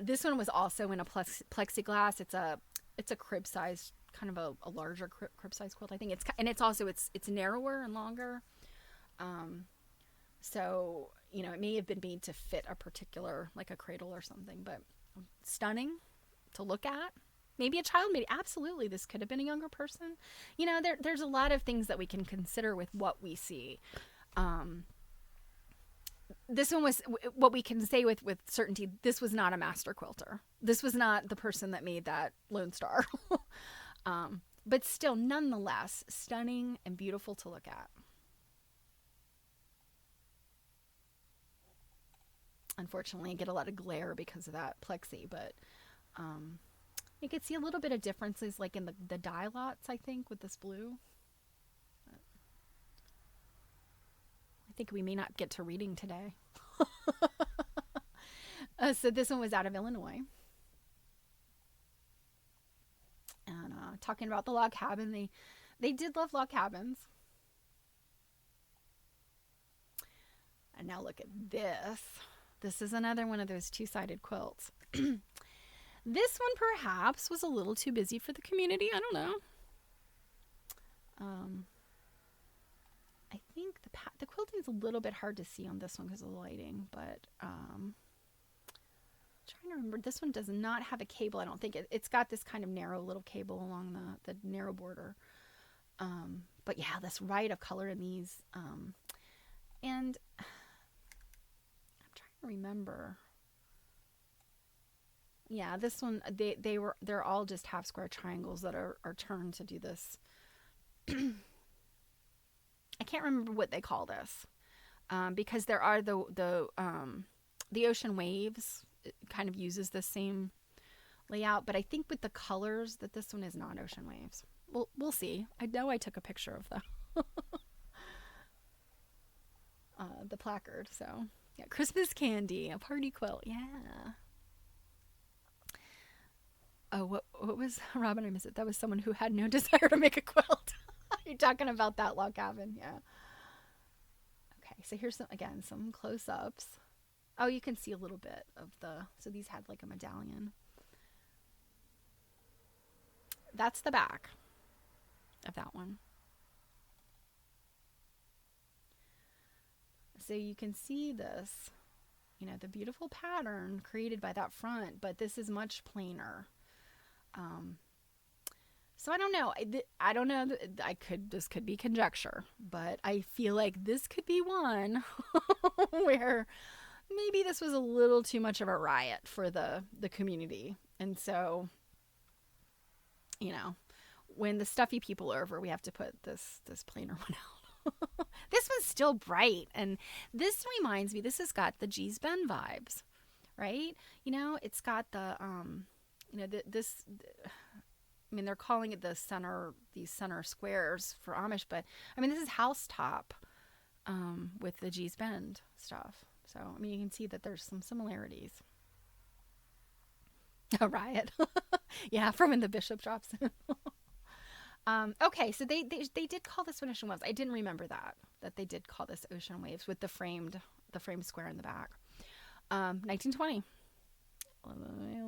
S1: This one was also in a plexiglass. It's a crib size, kind of a larger crib size quilt. I think it's narrower and longer. So, you know, it may have been made to fit a particular, like a cradle or something, but stunning to look at. Maybe a child, maybe absolutely. This could have been a younger person. You know, there's a lot of things that we can consider with what we see. This one was what we can say with certainty. This was not a master quilter. This was not the person that made that Lone Star. But still, nonetheless, stunning and beautiful to look at. Unfortunately, I get a lot of glare because of that plexi, but you could see a little bit of differences, like in the dye lots, I think, with this blue. I think we may not get to reading today. So this one was out of Illinois. And talking about the log cabin, they did love log cabins. And now look at this. This is another one of those two-sided quilts. This one perhaps was a little too busy for the community. I don't know. I think the quilting is a little bit hard to see on this one because of the lighting, but try trying to remember. This one does not have a cable. I don't think it's got this kind of narrow little cable along the narrow border. But yeah, this riot of color in these. And I'm trying to remember. Yeah, this one they're all just half square triangles that are turned to do this. I can't remember what they call this, because there are the ocean waves. It kind of uses the same layout, but I think with the colors that this one is not ocean waves. We'll see. I know I took a picture of the placard. So yeah, Christmas candy, a party quilt. Yeah. Oh, what was Robin? I missed it. That was someone who had no desire to make a quilt. You're talking about that log cabin, yeah. Okay, so here's some close-ups. Oh, you can see a little bit of so these had like a medallion. That's the back of that one. So you can see this, the beautiful pattern created by that front, but this is much plainer. So I don't know. I don't know. This could be conjecture, but I feel like this could be one where maybe this was a little too much of a riot for the community. And so, when the stuffy people are over, we have to put this plainer one out. This one's still bright, and this reminds me, this has got the Gee's Bend vibes, right? It's got the they're calling it these center squares for Amish, but this is housetop with the Gee's Bend stuff. So, you can see that there's some similarities. A riot. Yeah, from when the bishop drops in. Okay, so they did call this one Ocean Waves. I didn't remember that they did call this Ocean Waves with the framed square in the back. 1920.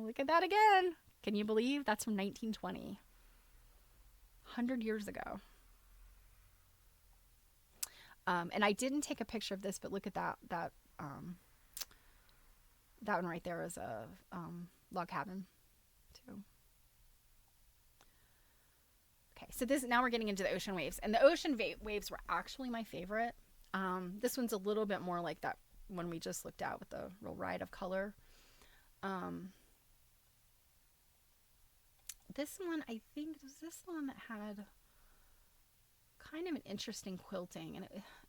S1: Look at that again. Can you believe that's from 1920? 100 years ago. And I didn't take a picture of this, but look at that one right there is a log cabin too. Okay, so now we're getting into the ocean waves, and the ocean waves were actually my favorite. This one's a little bit more like that one we just looked at with the real riot of color. This one, I think, was this the one that had kind of an interesting quilting, and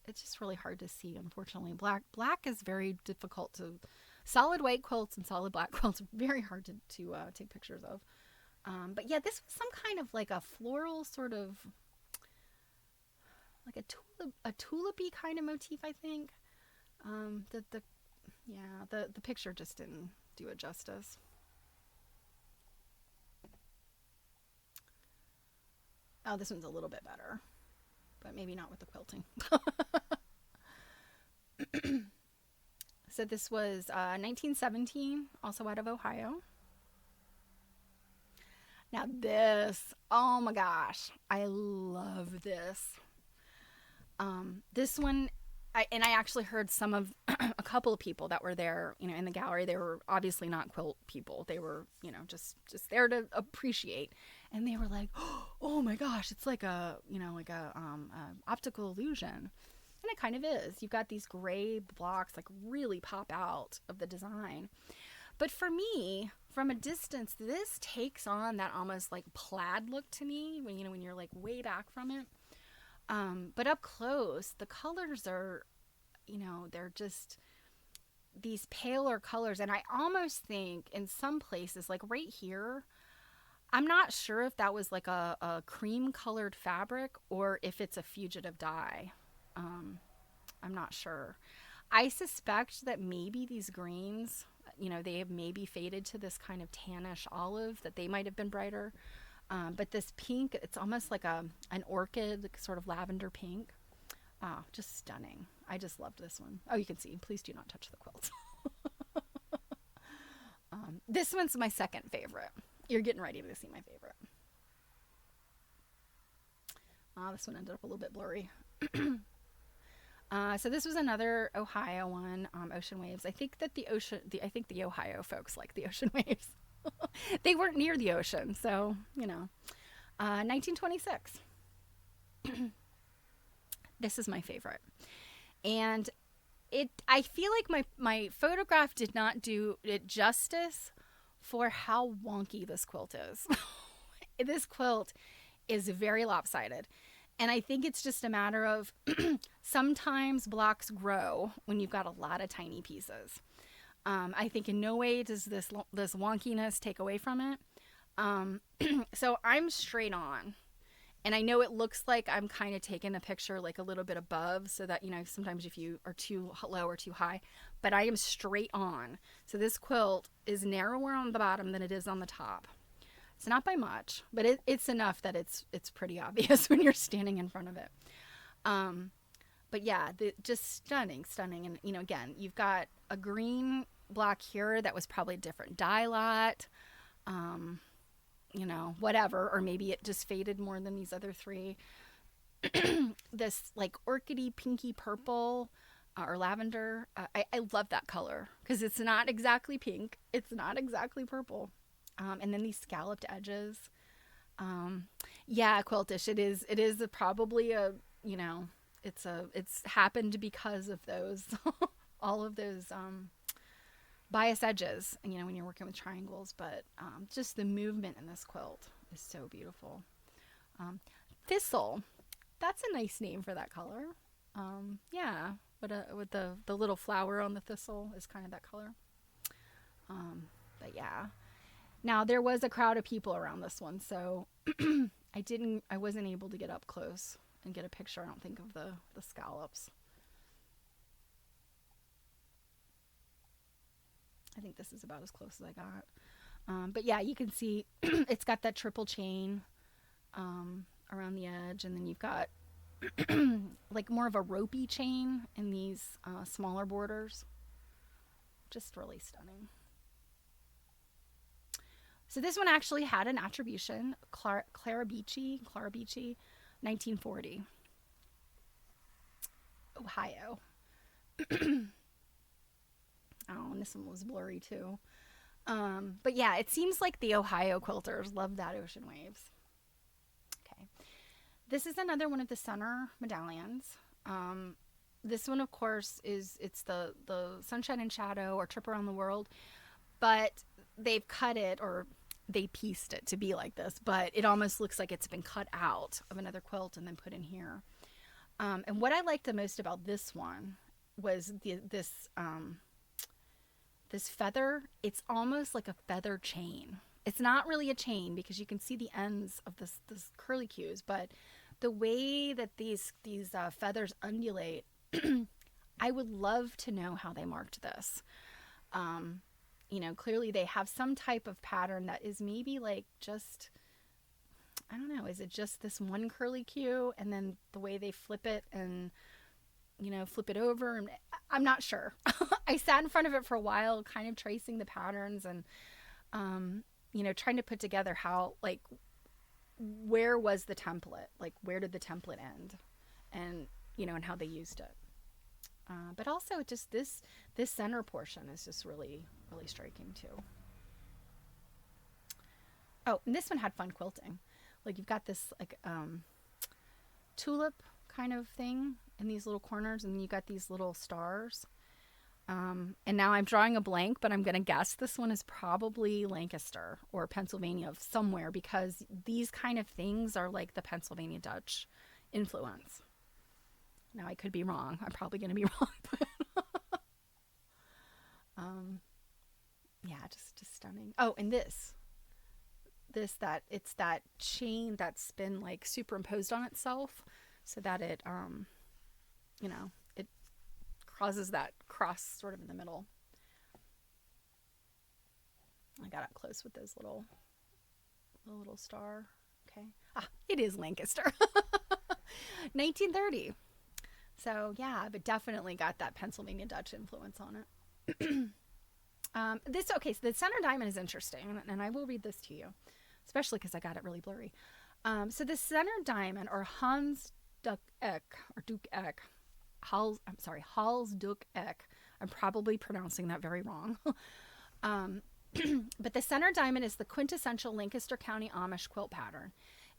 S1: it's just really hard to see, unfortunately. Black is very difficult to, solid white quilts and solid black quilts are very hard to take pictures of. But yeah, this was some kind of like a floral sort of, like a tulipy kind of motif, I think. The picture just didn't do it justice. Oh, this one's a little bit better, but maybe not with the quilting. So this was 1917, also out of Ohio. Now this, oh my gosh, I love this. This one, I actually heard a couple of people that were there, in the gallery. They were obviously not quilt people. They were, just there to appreciate. And they were like, oh my gosh, it's like a optical illusion. And it kind of is. You've got these gray blocks like really pop out of the design. But for me, from a distance, this takes on that almost like plaid look to me when you're like way back from it. But up close, the colors are, they're just these paler colors. And I almost think in some places, like right here, I'm not sure if that was like a cream colored fabric or if it's a fugitive dye. I'm not sure. I suspect that maybe these greens, they have maybe faded to this kind of tannish olive, that they might have been brighter. But this pink, it's almost like an orchid, like sort of lavender pink. Oh, just stunning. I just loved this one. Oh, you can see. Please do not touch the quilt. This one's my second favorite. You're getting ready to see my favorite. This one ended up a little bit blurry. So this was another Ohio one, ocean waves. I think that I think the Ohio folks like the ocean waves. They weren't near the ocean, so 1926. This is my favorite, and I feel like my photograph did not do it justice for how wonky this quilt is. This quilt is very lopsided. And I think it's just a matter of sometimes blocks grow when you've got a lot of tiny pieces. I think in no way does this wonkiness take away from it. So I'm straight on. And I know it looks like I'm kind of taking a picture like a little bit above so that, sometimes if you are too low or too high, but I am straight on. So this quilt is narrower on the bottom than it is on the top. It's not by much, but it's enough that it's pretty obvious when you're standing in front of it. But yeah, just stunning. And, again, you've got a green block here that was probably a different dye lot, whatever, or maybe it just faded more than these other three. This like orchidy pinky purple or lavender. I love that color because it's not exactly pink. It's not exactly purple. And then these scalloped edges. Yeah, quiltish. It is probably it's happened because of those, all of those, bias edges, when you're working with triangles, but, just the movement in this quilt is so beautiful. Thistle. That's a nice name for that color. Yeah. With the little flower on the thistle is kind of that color. But yeah. Now there was a crowd of people around this one, so I wasn't able to get up close and get a picture, I don't think, of the scallops. I think this is about as close as I got. But yeah, you can see it's got that triple chain around the edge, and then you've got like more of a ropey chain in these smaller borders. Just really stunning. So this one actually had an attribution, Clarabeachy, 1940, Ohio. Oh, and this one was blurry too. But yeah, it seems like the Ohio quilters love that ocean waves. Okay. This is another one of the center medallions. This one, of course, it's the Sunshine and Shadow or Trip Around the World, but they've cut it, or they pieced it to be like this, but it almost looks like it's been cut out of another quilt and then put in here. And what I liked the most about this one was this feather. It's almost like a feather chain. It's not really a chain because you can see the ends of this curlicues, but the way that these feathers undulate, I would love to know how they marked this. Clearly they have some type of pattern that is maybe like just, I don't know, is it just this one curlicue and then the way they flip it and, flip it over? And I'm not sure. I sat in front of it for a while, kind of tracing the patterns and, trying to put together how, like, where was the template? Like, where did the template end? And, and how they used it. But also just this center portion is just really, really striking too. Oh, and this one had fun quilting. Like you've got this like tulip kind of thing in these little corners, and then you got these little stars. And now I'm drawing a blank, but I'm going to guess this one is probably Lancaster or Pennsylvania somewhere, because these kind of things are like the Pennsylvania Dutch influence. Now I could be wrong. I'm probably going to be wrong. But yeah, just stunning. Oh, and it's that chain that's been like superimposed on itself so that it, it causes that cross sort of in the middle. I got up close with those little star. Okay. It is Lancaster. 1930. So yeah, but definitely got that Pennsylvania Dutch influence on it. So the center diamond is interesting, and I will read this to you, especially because I got it really blurry. So the center diamond, or Hans Duke Eck, Halsduk-Ek. I'm probably pronouncing that very wrong. um, but the center diamond is the quintessential Lancaster County Amish quilt pattern.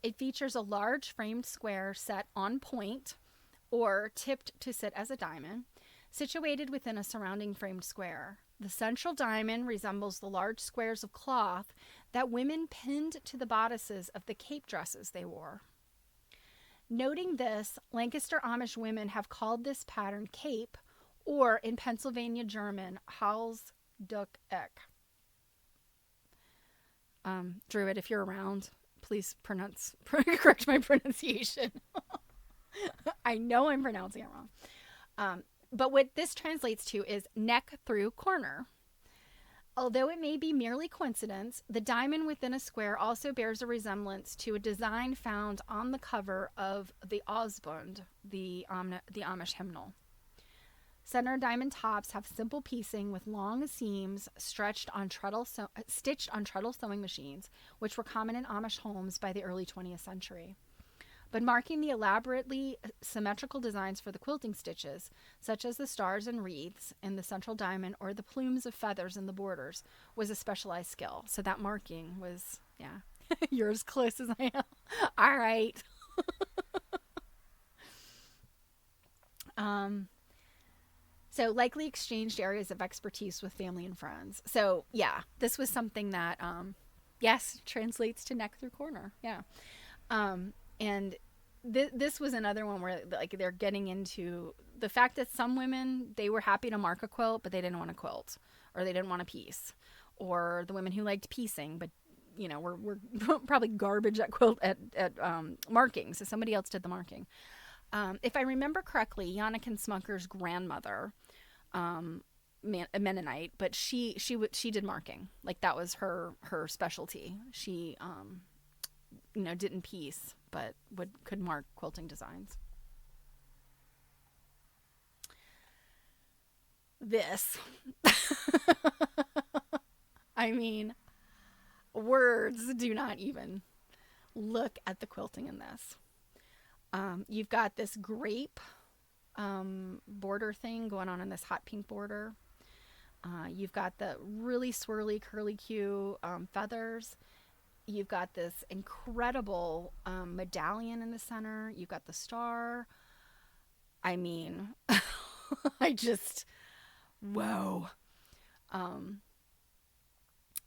S1: It features a large framed square set on point or tipped to sit as a diamond, situated within a surrounding framed square. The central diamond resembles the large squares of cloth that women pinned to the bodices of the cape dresses they wore. Noting this, Lancaster Amish women have called this pattern cape, or in Pennsylvania German, Halsduk-Ek. Druid, if you're around, please correct my pronunciation. I know I'm pronouncing it wrong. But what this translates to is neck through corner. Although it may be merely coincidence, the diamond within a square also bears a resemblance to a design found on the cover of the Osbund, the Amish hymnal. Center diamond tops have simple piecing with long seams stitched on treadle sewing machines, which were common in Amish homes by the early 20th century. But marking the elaborately symmetrical designs for the quilting stitches, such as the stars and wreaths in the central diamond or the plumes of feathers in the borders, was a specialized skill. So that marking was, yeah, you're as close as I am. All right. So likely exchanged areas of expertise with family and friends. So yeah, this was something that, yes, translates to neck through corner. Yeah. And this was another one where like they're getting into the fact that some women, they were happy to mark a quilt, but they didn't want to quilt, or they didn't want to piece, or the women who liked piecing, but you know, we're probably garbage at marking. So somebody else did the marking. If I remember correctly, Yannick Smucker's grandmother, a Mennonite, but she did marking. Like that was her specialty. She, didn't piece, but could mark quilting designs. This, I mean, words do not even look at the quilting in this. You've got this grape border thing going on in this hot pink border. You've got the really swirly curly Q feathers. You've got this incredible medallion in the center. You've got the star. I mean, whoa.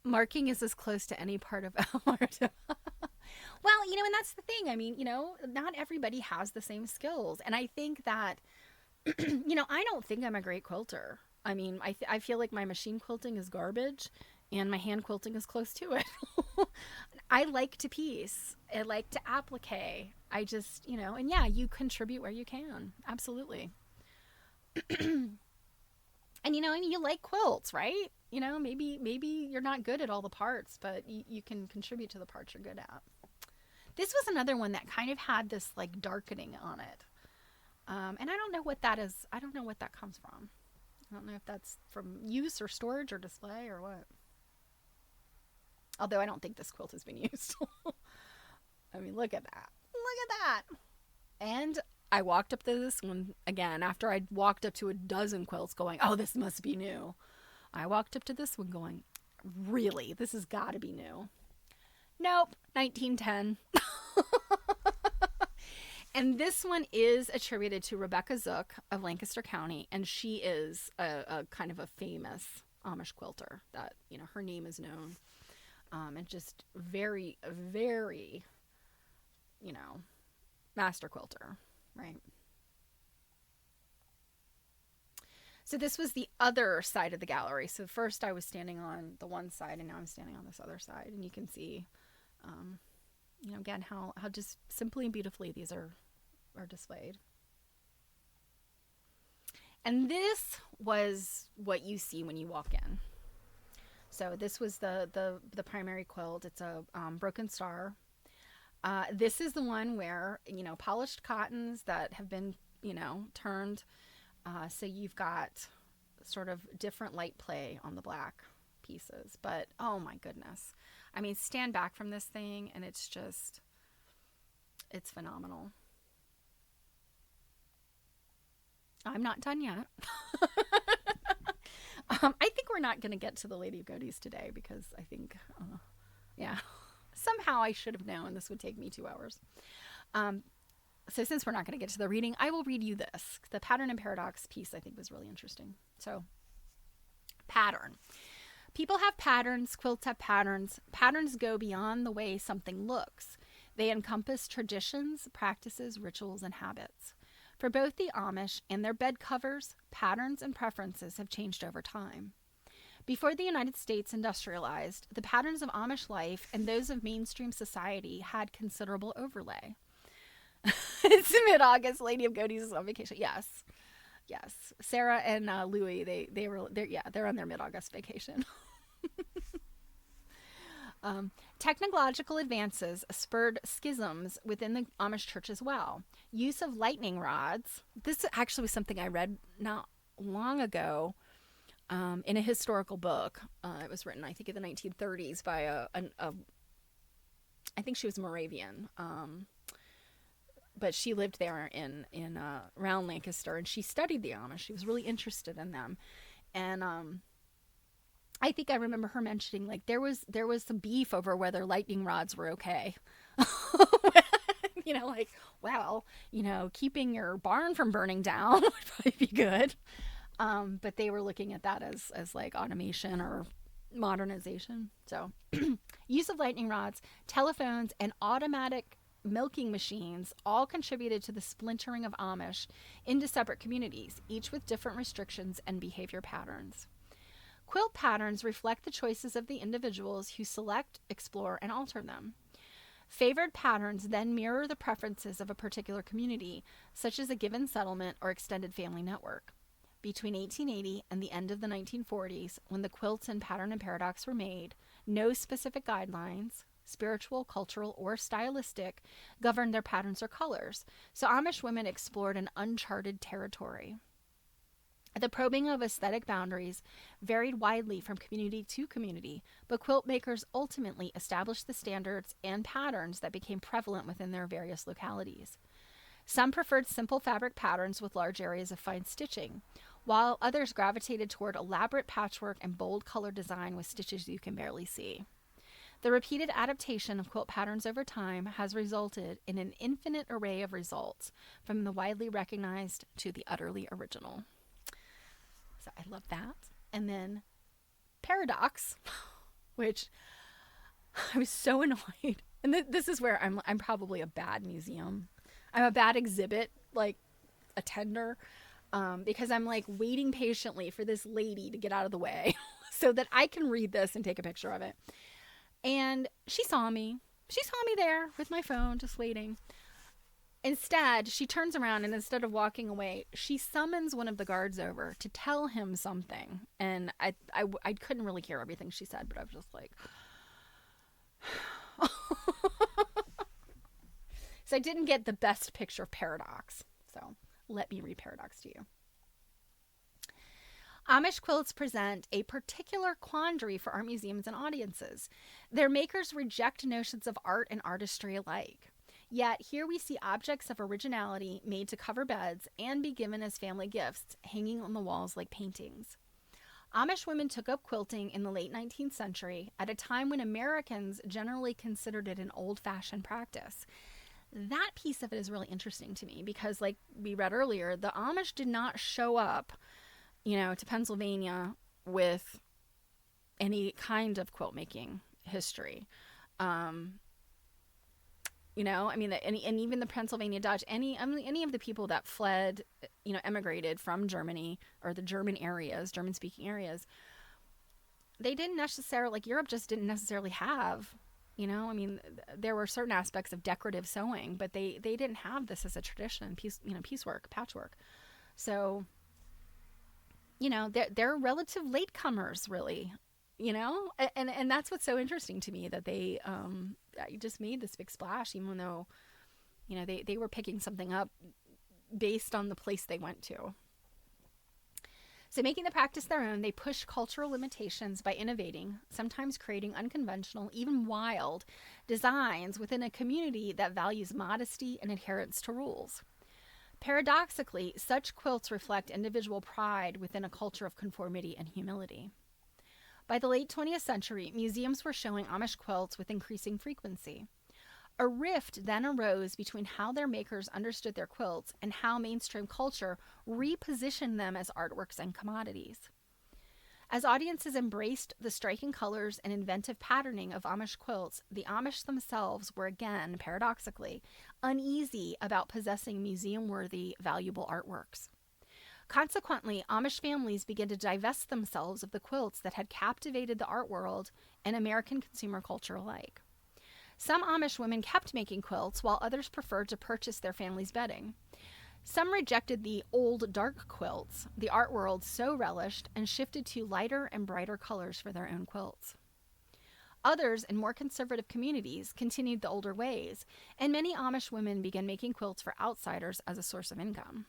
S1: Marking is as close to any part of art. Well, and that's the thing. I mean, not everybody has the same skills. And I think that, I don't think I'm a great quilter. I mean, I feel like my machine quilting is garbage and my hand quilting is close to it. I like to piece. I like to applique. I just, and yeah, you contribute where you can. Absolutely. And, you like quilts, right? Maybe you're not good at all the parts, but you can contribute to the parts you're good at. This was another one that kind of had this like darkening on it. And I don't know what that is. I don't know what that comes from. I don't know if that's from use or storage or display or what. Although I don't think this quilt has been used. I mean, look at that. Look at that. And I walked up to this one again after I'd walked up to a dozen quilts going, oh, this must be new. I walked up to this one going, really? This has got to be new. Nope, 1910. And this one is attributed to Rebecca Zook of Lancaster County, and she is a kind of a famous Amish quilter that, her name is known. And just very, very, master quilter, right? So this was the other side of the gallery. So first I was standing on the one side, and now I'm standing on this other side. And you can see, again, how just simply and beautifully these are displayed. And this was what you see when you walk in. So this was the primary quilt. It's a broken star. This is the one where, polished cottons that have been, turned. So you've got sort of different light play on the black pieces. But, oh my goodness. I mean, stand back from this thing and it's phenomenal. I'm not done yet. I think we're not going to get to the Lady of Goatees today because I think, yeah, somehow I should have known this would take me 2 hours. So since we're not going to get to the reading, I will read you this. The pattern and paradox piece I think was really interesting. So, pattern. People have patterns, quilts have patterns. Patterns go beyond the way something looks. They encompass traditions, practices, rituals, and habits. For both the Amish and their bed covers, patterns and preferences have changed over time. Before the United States industrialized, the patterns of Amish life and those of mainstream society had considerable overlay. It's mid-August. Lady of Goatees is on vacation. Yes, yes. Sarah and Louie, they're on their mid-August vacation. Technological advances spurred schisms within the Amish church as well. Use of lightning rods. This actually was something I read not long ago in a historical book. It was written, I think, in the 1930s by I think she was Moravian, but she lived there in around Lancaster, and she studied the Amish. She was really interested in them, and I think I remember her mentioning like there was some beef over whether lightning rods were okay. Like, well, keeping your barn from burning down would probably be good. But they were looking at that as like automation or modernization. So use of lightning rods, telephones, and automatic milking machines all contributed to the splintering of Amish into separate communities, each with different restrictions and behavior patterns. Quilt patterns reflect the choices of the individuals who select, explore, and alter them. Favored patterns then mirror the preferences of a particular community, such as a given settlement or extended family network. Between 1880 and the end of the 1940s, when the quilts and pattern and paradox were made, no specific guidelines, spiritual, cultural, or stylistic, governed their patterns or colors, so Amish women explored an uncharted territory. The probing of aesthetic boundaries varied widely from community to community, but quilt makers ultimately established the standards and patterns that became prevalent within their various localities. Some preferred simple fabric patterns with large areas of fine stitching, while others gravitated toward elaborate patchwork and bold color design with stitches you can barely see. The repeated adaptation of quilt patterns over time has resulted in an infinite array of results, from the widely recognized to the utterly original. So I love that. And then paradox, which I was so annoyed. And this is where I'm probably a bad museum. I'm a bad exhibit, like, attender, because I'm, like, waiting patiently for this lady to get out of the way so that I can read this and take a picture of it. And she saw me. She saw me there with my phone, just waiting. Instead, she turns around and instead of walking away, she summons one of the guards over to tell him something. And I couldn't really hear everything she said, but I was just like... So I didn't get the best picture of paradox. So let me read paradox to you. Amish quilts present a particular quandary for art museums and audiences. Their makers reject notions of art and artistry alike. Yet here we see objects of originality made to cover beds and be given as family gifts, hanging on the walls like paintings. Amish women took up quilting in the late 19th century at a time when Americans generally considered it an old-fashioned practice. That piece of it is really interesting to me because, like we read earlier, the Amish did not show up, to Pennsylvania with any kind of quilt making history. And even the Pennsylvania Dutch, any of the people that fled, emigrated from Germany or the German-speaking areas, they didn't necessarily, Europe just didn't necessarily have, there were certain aspects of decorative sewing, but they didn't have this as a tradition, piecework, patchwork. So, they're relative latecomers, really, and that's what's so interesting to me, that they just made this big splash, even though, they were picking something up based on the place they went to. So making the practice their own, they push cultural limitations by innovating, sometimes creating unconventional, even wild, designs within a community that values modesty and adherence to rules. Paradoxically, such quilts reflect individual pride within a culture of conformity and humility. By the late 20th century, museums were showing Amish quilts with increasing frequency. A rift then arose between how their makers understood their quilts and how mainstream culture repositioned them as artworks and commodities. As audiences embraced the striking colors and inventive patterning of Amish quilts, the Amish themselves were again, paradoxically, uneasy about possessing museum-worthy, valuable artworks. Consequently, Amish families began to divest themselves of the quilts that had captivated the art world and American consumer culture alike. Some Amish women kept making quilts, while others preferred to purchase their family's bedding. Some rejected the old dark quilts the art world so relished and shifted to lighter and brighter colors for their own quilts. Others, in more conservative communities, continued the older ways, and many Amish women began making quilts for outsiders as a source of income.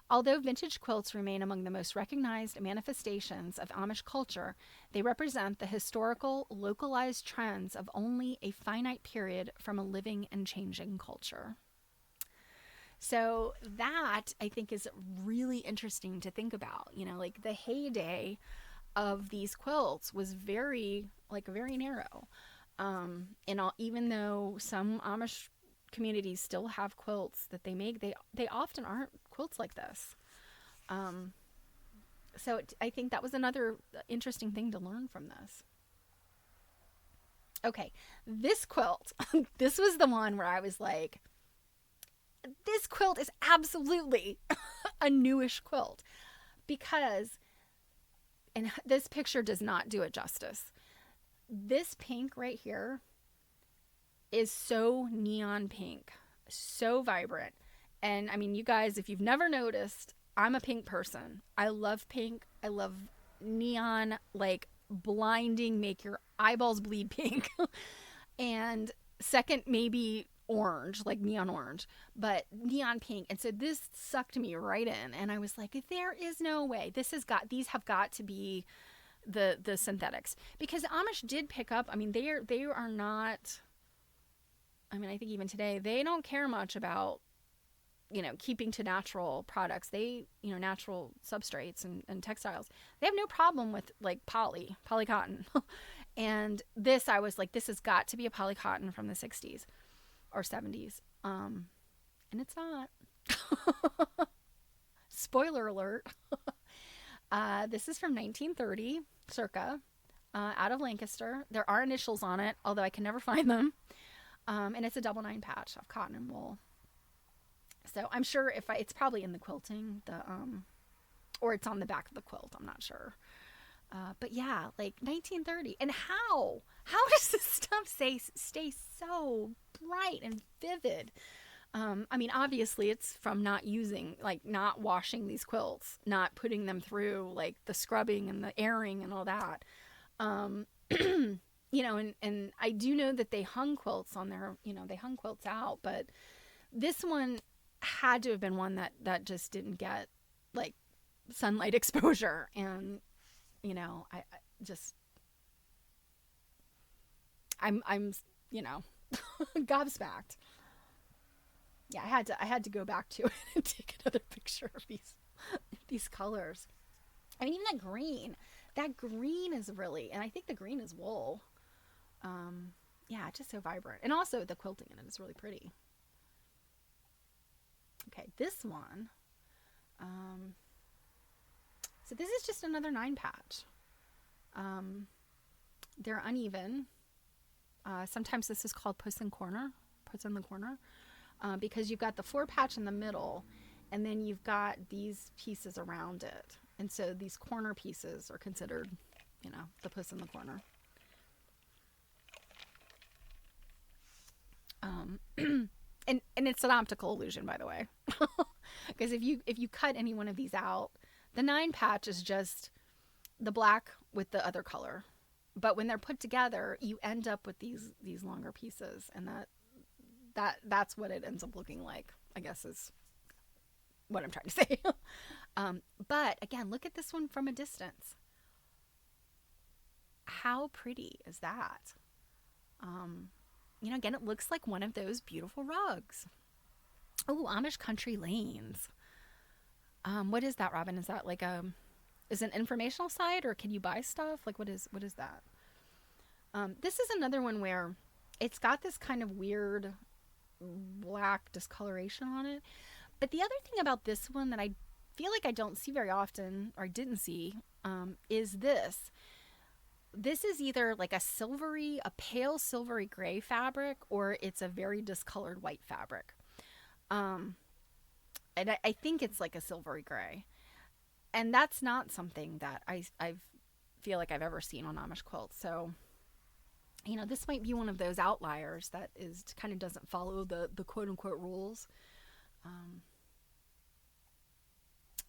S1: Although vintage quilts remain among the most recognized manifestations of Amish culture, they represent the historical, localized trends of only a finite period from a living and changing culture. So that, I think, is really interesting to think about. You know, like the heyday of these quilts was very narrow. Even though some Amish communities still have quilts that they make, they often aren't quilts like this. I think that was another interesting thing to learn from this. Okay, this quilt, this was the one where I was like, this quilt is absolutely a newish quilt, because, and this picture does not do it justice, this pink right here is so neon pink, so vibrant. And I mean, you guys, if you've never noticed, I'm a pink person. I love pink. I love neon, like blinding, make your eyeballs bleed pink. And second, maybe orange, like neon orange, but neon pink. And so this sucked me right in, and I was like, there is no way. These have got to be the synthetics, because Amish did pick up. I mean, they are not, I mean, I think even today they don't care much about, you know, keeping to natural products. They, you know, natural substrates and textiles. They have no problem with like poly cotton. And this, I was like, this has got to be a poly cotton from the 60s or 70s. And it's not. Spoiler alert. This is from 1930, circa, out of Lancaster. There are initials on it, although I can never find them. And it's a double 9 patch of cotton and wool. So I'm sure it's probably in the quilting, or it's on the back of the quilt. I'm not sure. But yeah, like 1930. And how does this stuff stay so bright and vivid? I mean, obviously it's from not washing these quilts, not putting them through like the scrubbing and the airing and all that. You know, and I do know that they hung quilts on their, you know, they hung quilts out, but this one had to have been one that just didn't get like sunlight exposure. And, you know, I'm, you know, gobsmacked. Yeah, I had to go back to it and take another picture of these colors. I mean, even that green is really, and I think the green is wool. Yeah, it's just so vibrant. And also the quilting in it is really pretty. Okay, this one. So this is just another 9 patch. They're uneven. Sometimes this is called puts in the corner, because you've got the 4 patch in the middle, and then you've got these pieces around it. And so these corner pieces are considered, you know, the puss in the corner. And it's an optical illusion, by the way, because if you cut any one of these out, the 9 patch is just the black with the other color. But when they're put together, you end up with these longer pieces, and that's what it ends up looking like, I guess, is what I'm trying to say. But again, look at this one from a distance. How pretty is that? You know, again, it looks like one of those beautiful rugs. Oh, Amish country lanes. What is that, Robin? Is that like is it an informational site, or can you buy stuff? Like what is that? This is another one where it's got this kind of weird black discoloration on it. But the other thing about this one that I feel like I don't see very often, or I didn't see, is this. This is either like a pale silvery gray fabric, or it's a very discolored white fabric. Um, and I think it's like a silvery gray. And that's not something that I feel like I've ever seen on Amish quilts. So, this might be one of those outliers that is kind of doesn't follow the quote unquote rules. Um,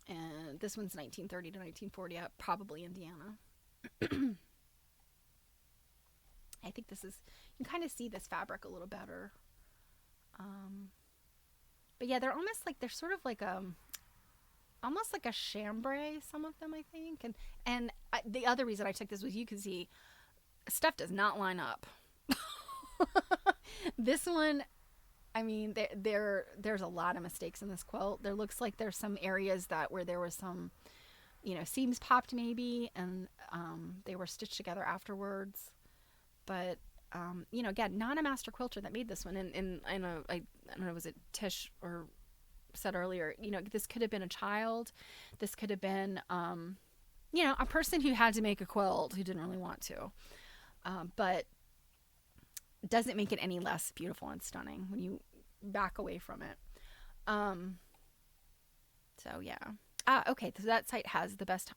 S1: and this one's 1930 to 1940, probably Indiana. I think this is, you can kind of see this fabric a little better. Um, but yeah, they're sort of like almost like a chambray, some of them, I think. The other reason I took this was, you can see stuff does not line up. This one, I mean, there's a lot of mistakes in this quilt. There looks like there's some areas where there was some, seams popped maybe, and they were stitched together afterwards. But again, not a master quilter that made this one. And I don't know, was it Tish or said earlier, this could have been a child. This could have been, a person who had to make a quilt who didn't really want to. But doesn't make it any less beautiful and stunning when you back away from it. So yeah. Okay. So that site has the best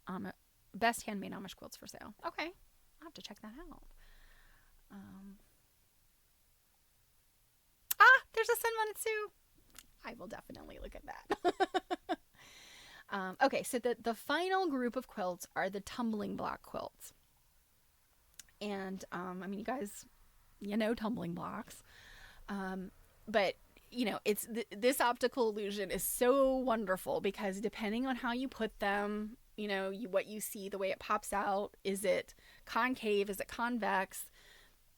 S1: handmade Amish quilts for sale. Okay. I'll have to check that out. There's a Senmanitsu. I will definitely look at that. Okay, so the final group of quilts are the tumbling block quilts. And, you guys, tumbling blocks. But, it's this optical illusion is so wonderful because depending on how you put them, what you see, the way it pops out, is it concave, is it convex?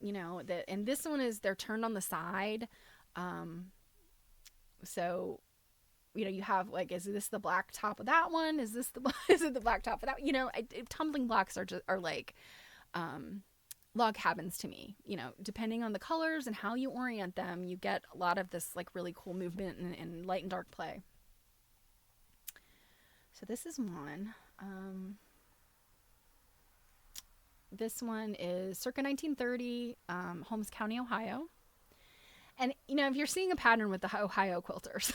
S1: And this one they're turned on the side. So, you have like, is this the black top of that one? Is it the black top of that? Tumbling blocks are like, log cabins to me. Depending on the colors and how you orient them, you get a lot of this like really cool movement and light and dark play. So this is one. This one is circa 1930, Holmes County, Ohio. And, if you're seeing a pattern with the Ohio quilters,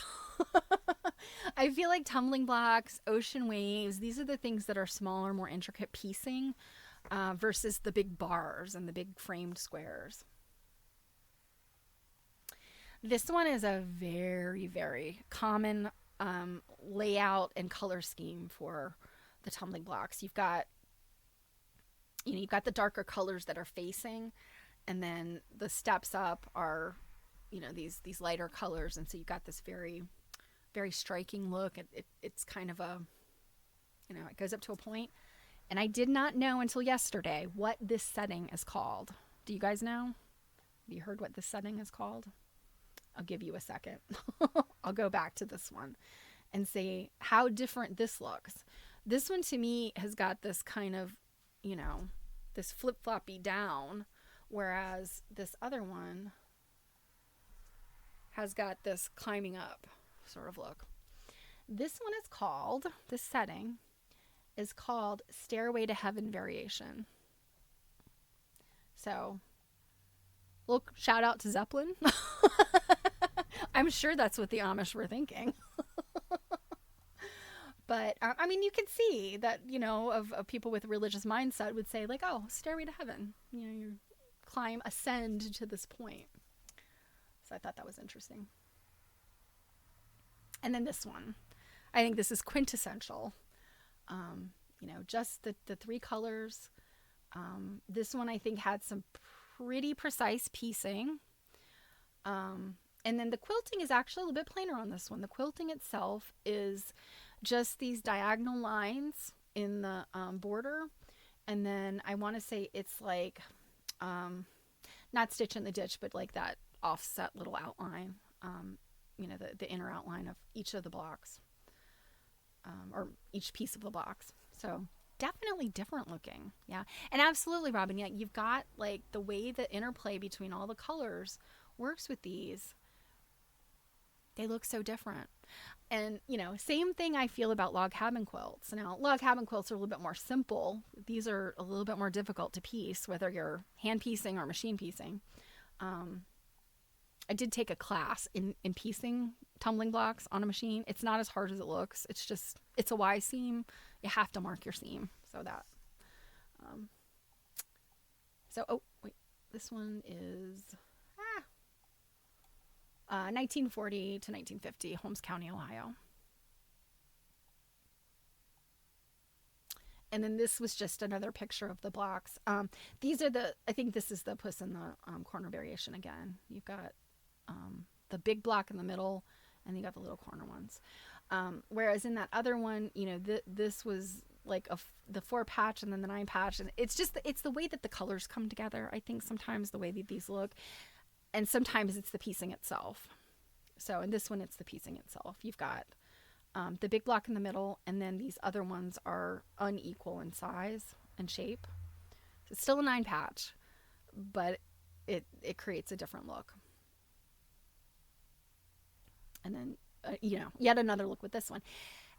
S1: I feel like tumbling blocks, ocean waves, these are the things that are smaller, more intricate piecing versus the big bars and the big framed squares. This one is a very, very common layout and color scheme for the tumbling blocks. You've got the darker colors that are facing, and then the steps up are, these lighter colors, and so you've got this very, very striking look. It's kind of a, it goes up to a point. And I did not know until yesterday what this setting is called. Do you guys know? Have you heard what this setting is called? I'll give you a second. I'll go back to this one and say how different this looks. This one to me has got this kind of, this flip-floppy down, whereas this other one has got this climbing up sort of look. This setting is called Stairway to Heaven Variation. So, look, shout out to Zeppelin. I'm sure that's what the Amish were thinking. But, you can see that, of people with a religious mindset would say, like, oh, Stairway to Heaven. You ascend to this point. So I thought that was interesting. And then this one. I think this is quintessential. Just the three colors. This one I think had some pretty precise piecing. And then the quilting is actually a little bit plainer on this one. The quilting itself is just these diagonal lines in the border. And then I want to say it's like, not stitch in the ditch, but like that offset little outline. the inner outline of each of the blocks, or each piece of the blocks. So definitely different looking. Yeah. And absolutely, Robin, yeah, you've got like the way the interplay between all the colors works with these. They look so different. And, same thing I feel about log cabin quilts. Now, log cabin quilts are a little bit more simple. These are a little bit more difficult to piece, whether you're hand piecing or machine piecing. I did take a class in piecing tumbling blocks on a machine. It's not as hard as it looks. It's a Y seam. You have to mark your seam. So that. Oh, wait. This one is 1940 to 1950, Holmes County, Ohio. And then this was just another picture of the blocks. These are I think this is the Puss in the Corner variation again. You've got the big block in the middle, and you got the little corner ones. Whereas in that other one, this was like the 4 patch and then the 9 patch. And it's the way that the colors come together. I think sometimes the way that these look. And sometimes it's the piecing itself. So in this one, it's the piecing itself. You've got the big block in the middle, and then these other ones are unequal in size and shape. So it's still a 9 patch, but it creates a different look. And then, yet another look with this one.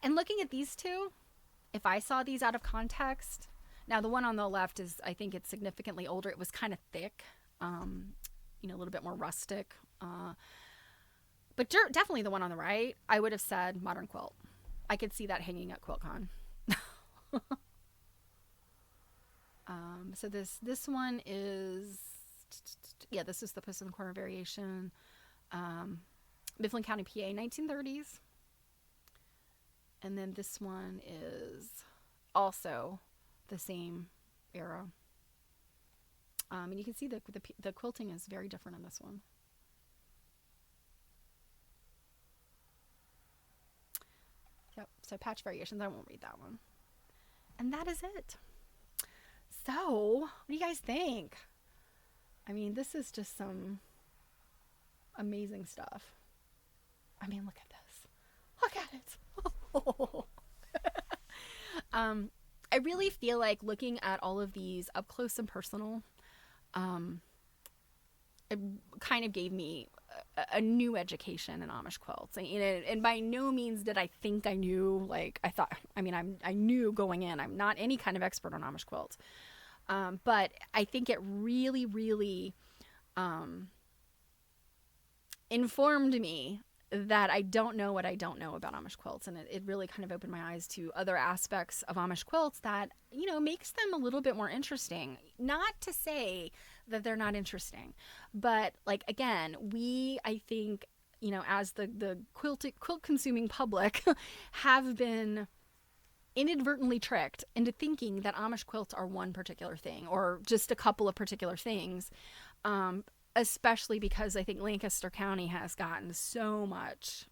S1: And looking at these two, if I saw these out of context, now the one on the left I think it's significantly older. It was kind of thick. A little bit more rustic. But definitely the one on the right, I would have said modern quilt. I could see that hanging at QuiltCon. So this one is, this is the Puss in the Corner variation. Mifflin County, PA, 1930s. And then this one is also the same era. And you can see the quilting is very different in this one. Yep, so patch variations. I won't read that one. And that is it. So, what do you guys think? I mean, this is just some amazing stuff. I mean, look at this. Look at it. I really feel like looking at all of these up close and personal, it kind of gave me a new education in Amish quilts. And by no means did I think I knew, I knew going in. I'm not any kind of expert on Amish quilts. But I think it really, really informed me that I don't know what I don't know about Amish quilts. And it really kind of opened my eyes to other aspects of Amish quilts that, makes them a little bit more interesting. Not to say that they're not interesting, but again, I think, as the quilt consuming public have been inadvertently tricked into thinking that Amish quilts are one particular thing or just a couple of particular things. Especially because I think Lancaster County has gotten so much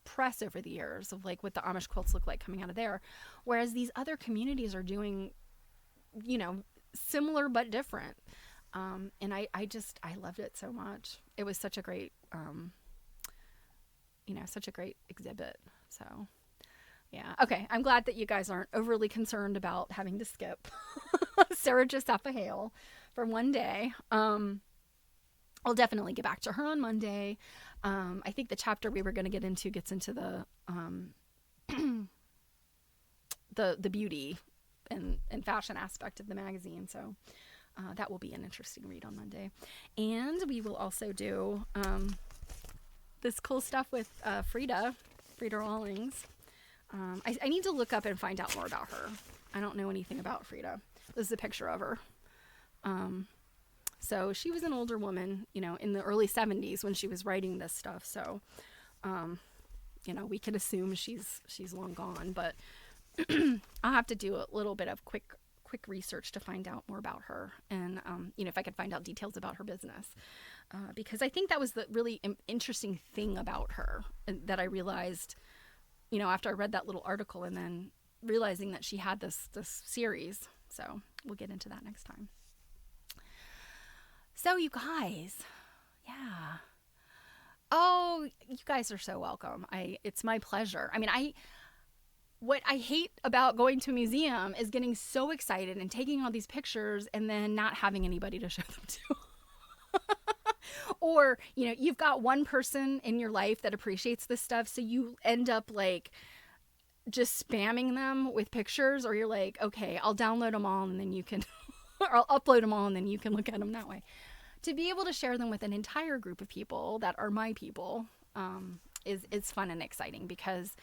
S1: press over the years of what the Amish quilts look like coming out of there. Whereas these other communities are doing, similar but different. And I loved it so much. It was such a great, such a great exhibit. So yeah. Okay. I'm glad that you guys aren't overly concerned about having to skip Sarah Josepha Hale for one day. I'll definitely get back to her on Monday. I think the chapter we were going to get into gets into the the beauty and fashion aspect of the magazine. So that will be an interesting read on Monday. And we will also do this cool stuff with Frida Rawlings. I need to look up and find out more about her. I don't know anything about Frida. This is a picture of her. So she was an older woman, in the early 70s when she was writing this stuff. So, we could assume she's long gone, but I'll have to do a little bit of quick research to find out more about her. And, if I could find out details about her business, because I think that was the really interesting thing about her that I realized, after I read that little article and then realizing that she had this series. So we'll get into that next time. So you guys, yeah, Oh, you guys are so welcome. It's my pleasure. I mean, what I hate about going to a museum is getting so excited and taking all these pictures and then not having anybody to show them to. Or, you've got one person in your life that appreciates this stuff, so you end up like just spamming them with pictures, or you're like, okay, I'll download them all and then you can, or I'll upload them all and then you can look at them that way. To be able to share them with an entire group of people that are my people, is fun and exciting, because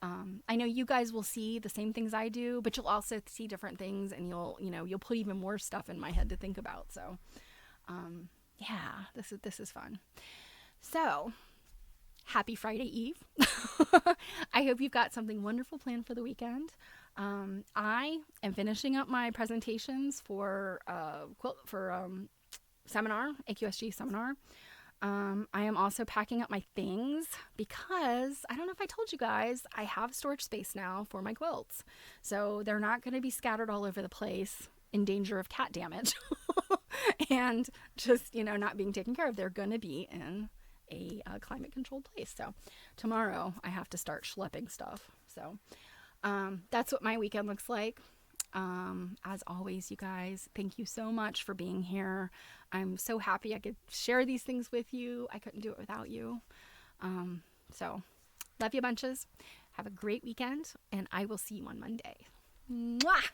S1: I know you guys will see the same things I do, but you'll also see different things, and you'll put even more stuff in my head to think about. So, yeah, this is fun. So, happy Friday Eve. I hope you've got something wonderful planned for the weekend. I am finishing up my presentations for seminar, AQSG seminar. I am also packing up my things because I don't know if I told you guys, I have storage space now for my quilts. So they're not going to be scattered all over the place in danger of cat damage and just, not being taken care of. They're going to be in a climate controlled place. So tomorrow I have to start schlepping stuff. So that's what my weekend looks like. As always, you guys, thank you so much for being here. I'm so happy I could share these things with you. I couldn't do it without you. So love you bunches. Have a great weekend, and I will see you on Monday. Mwah!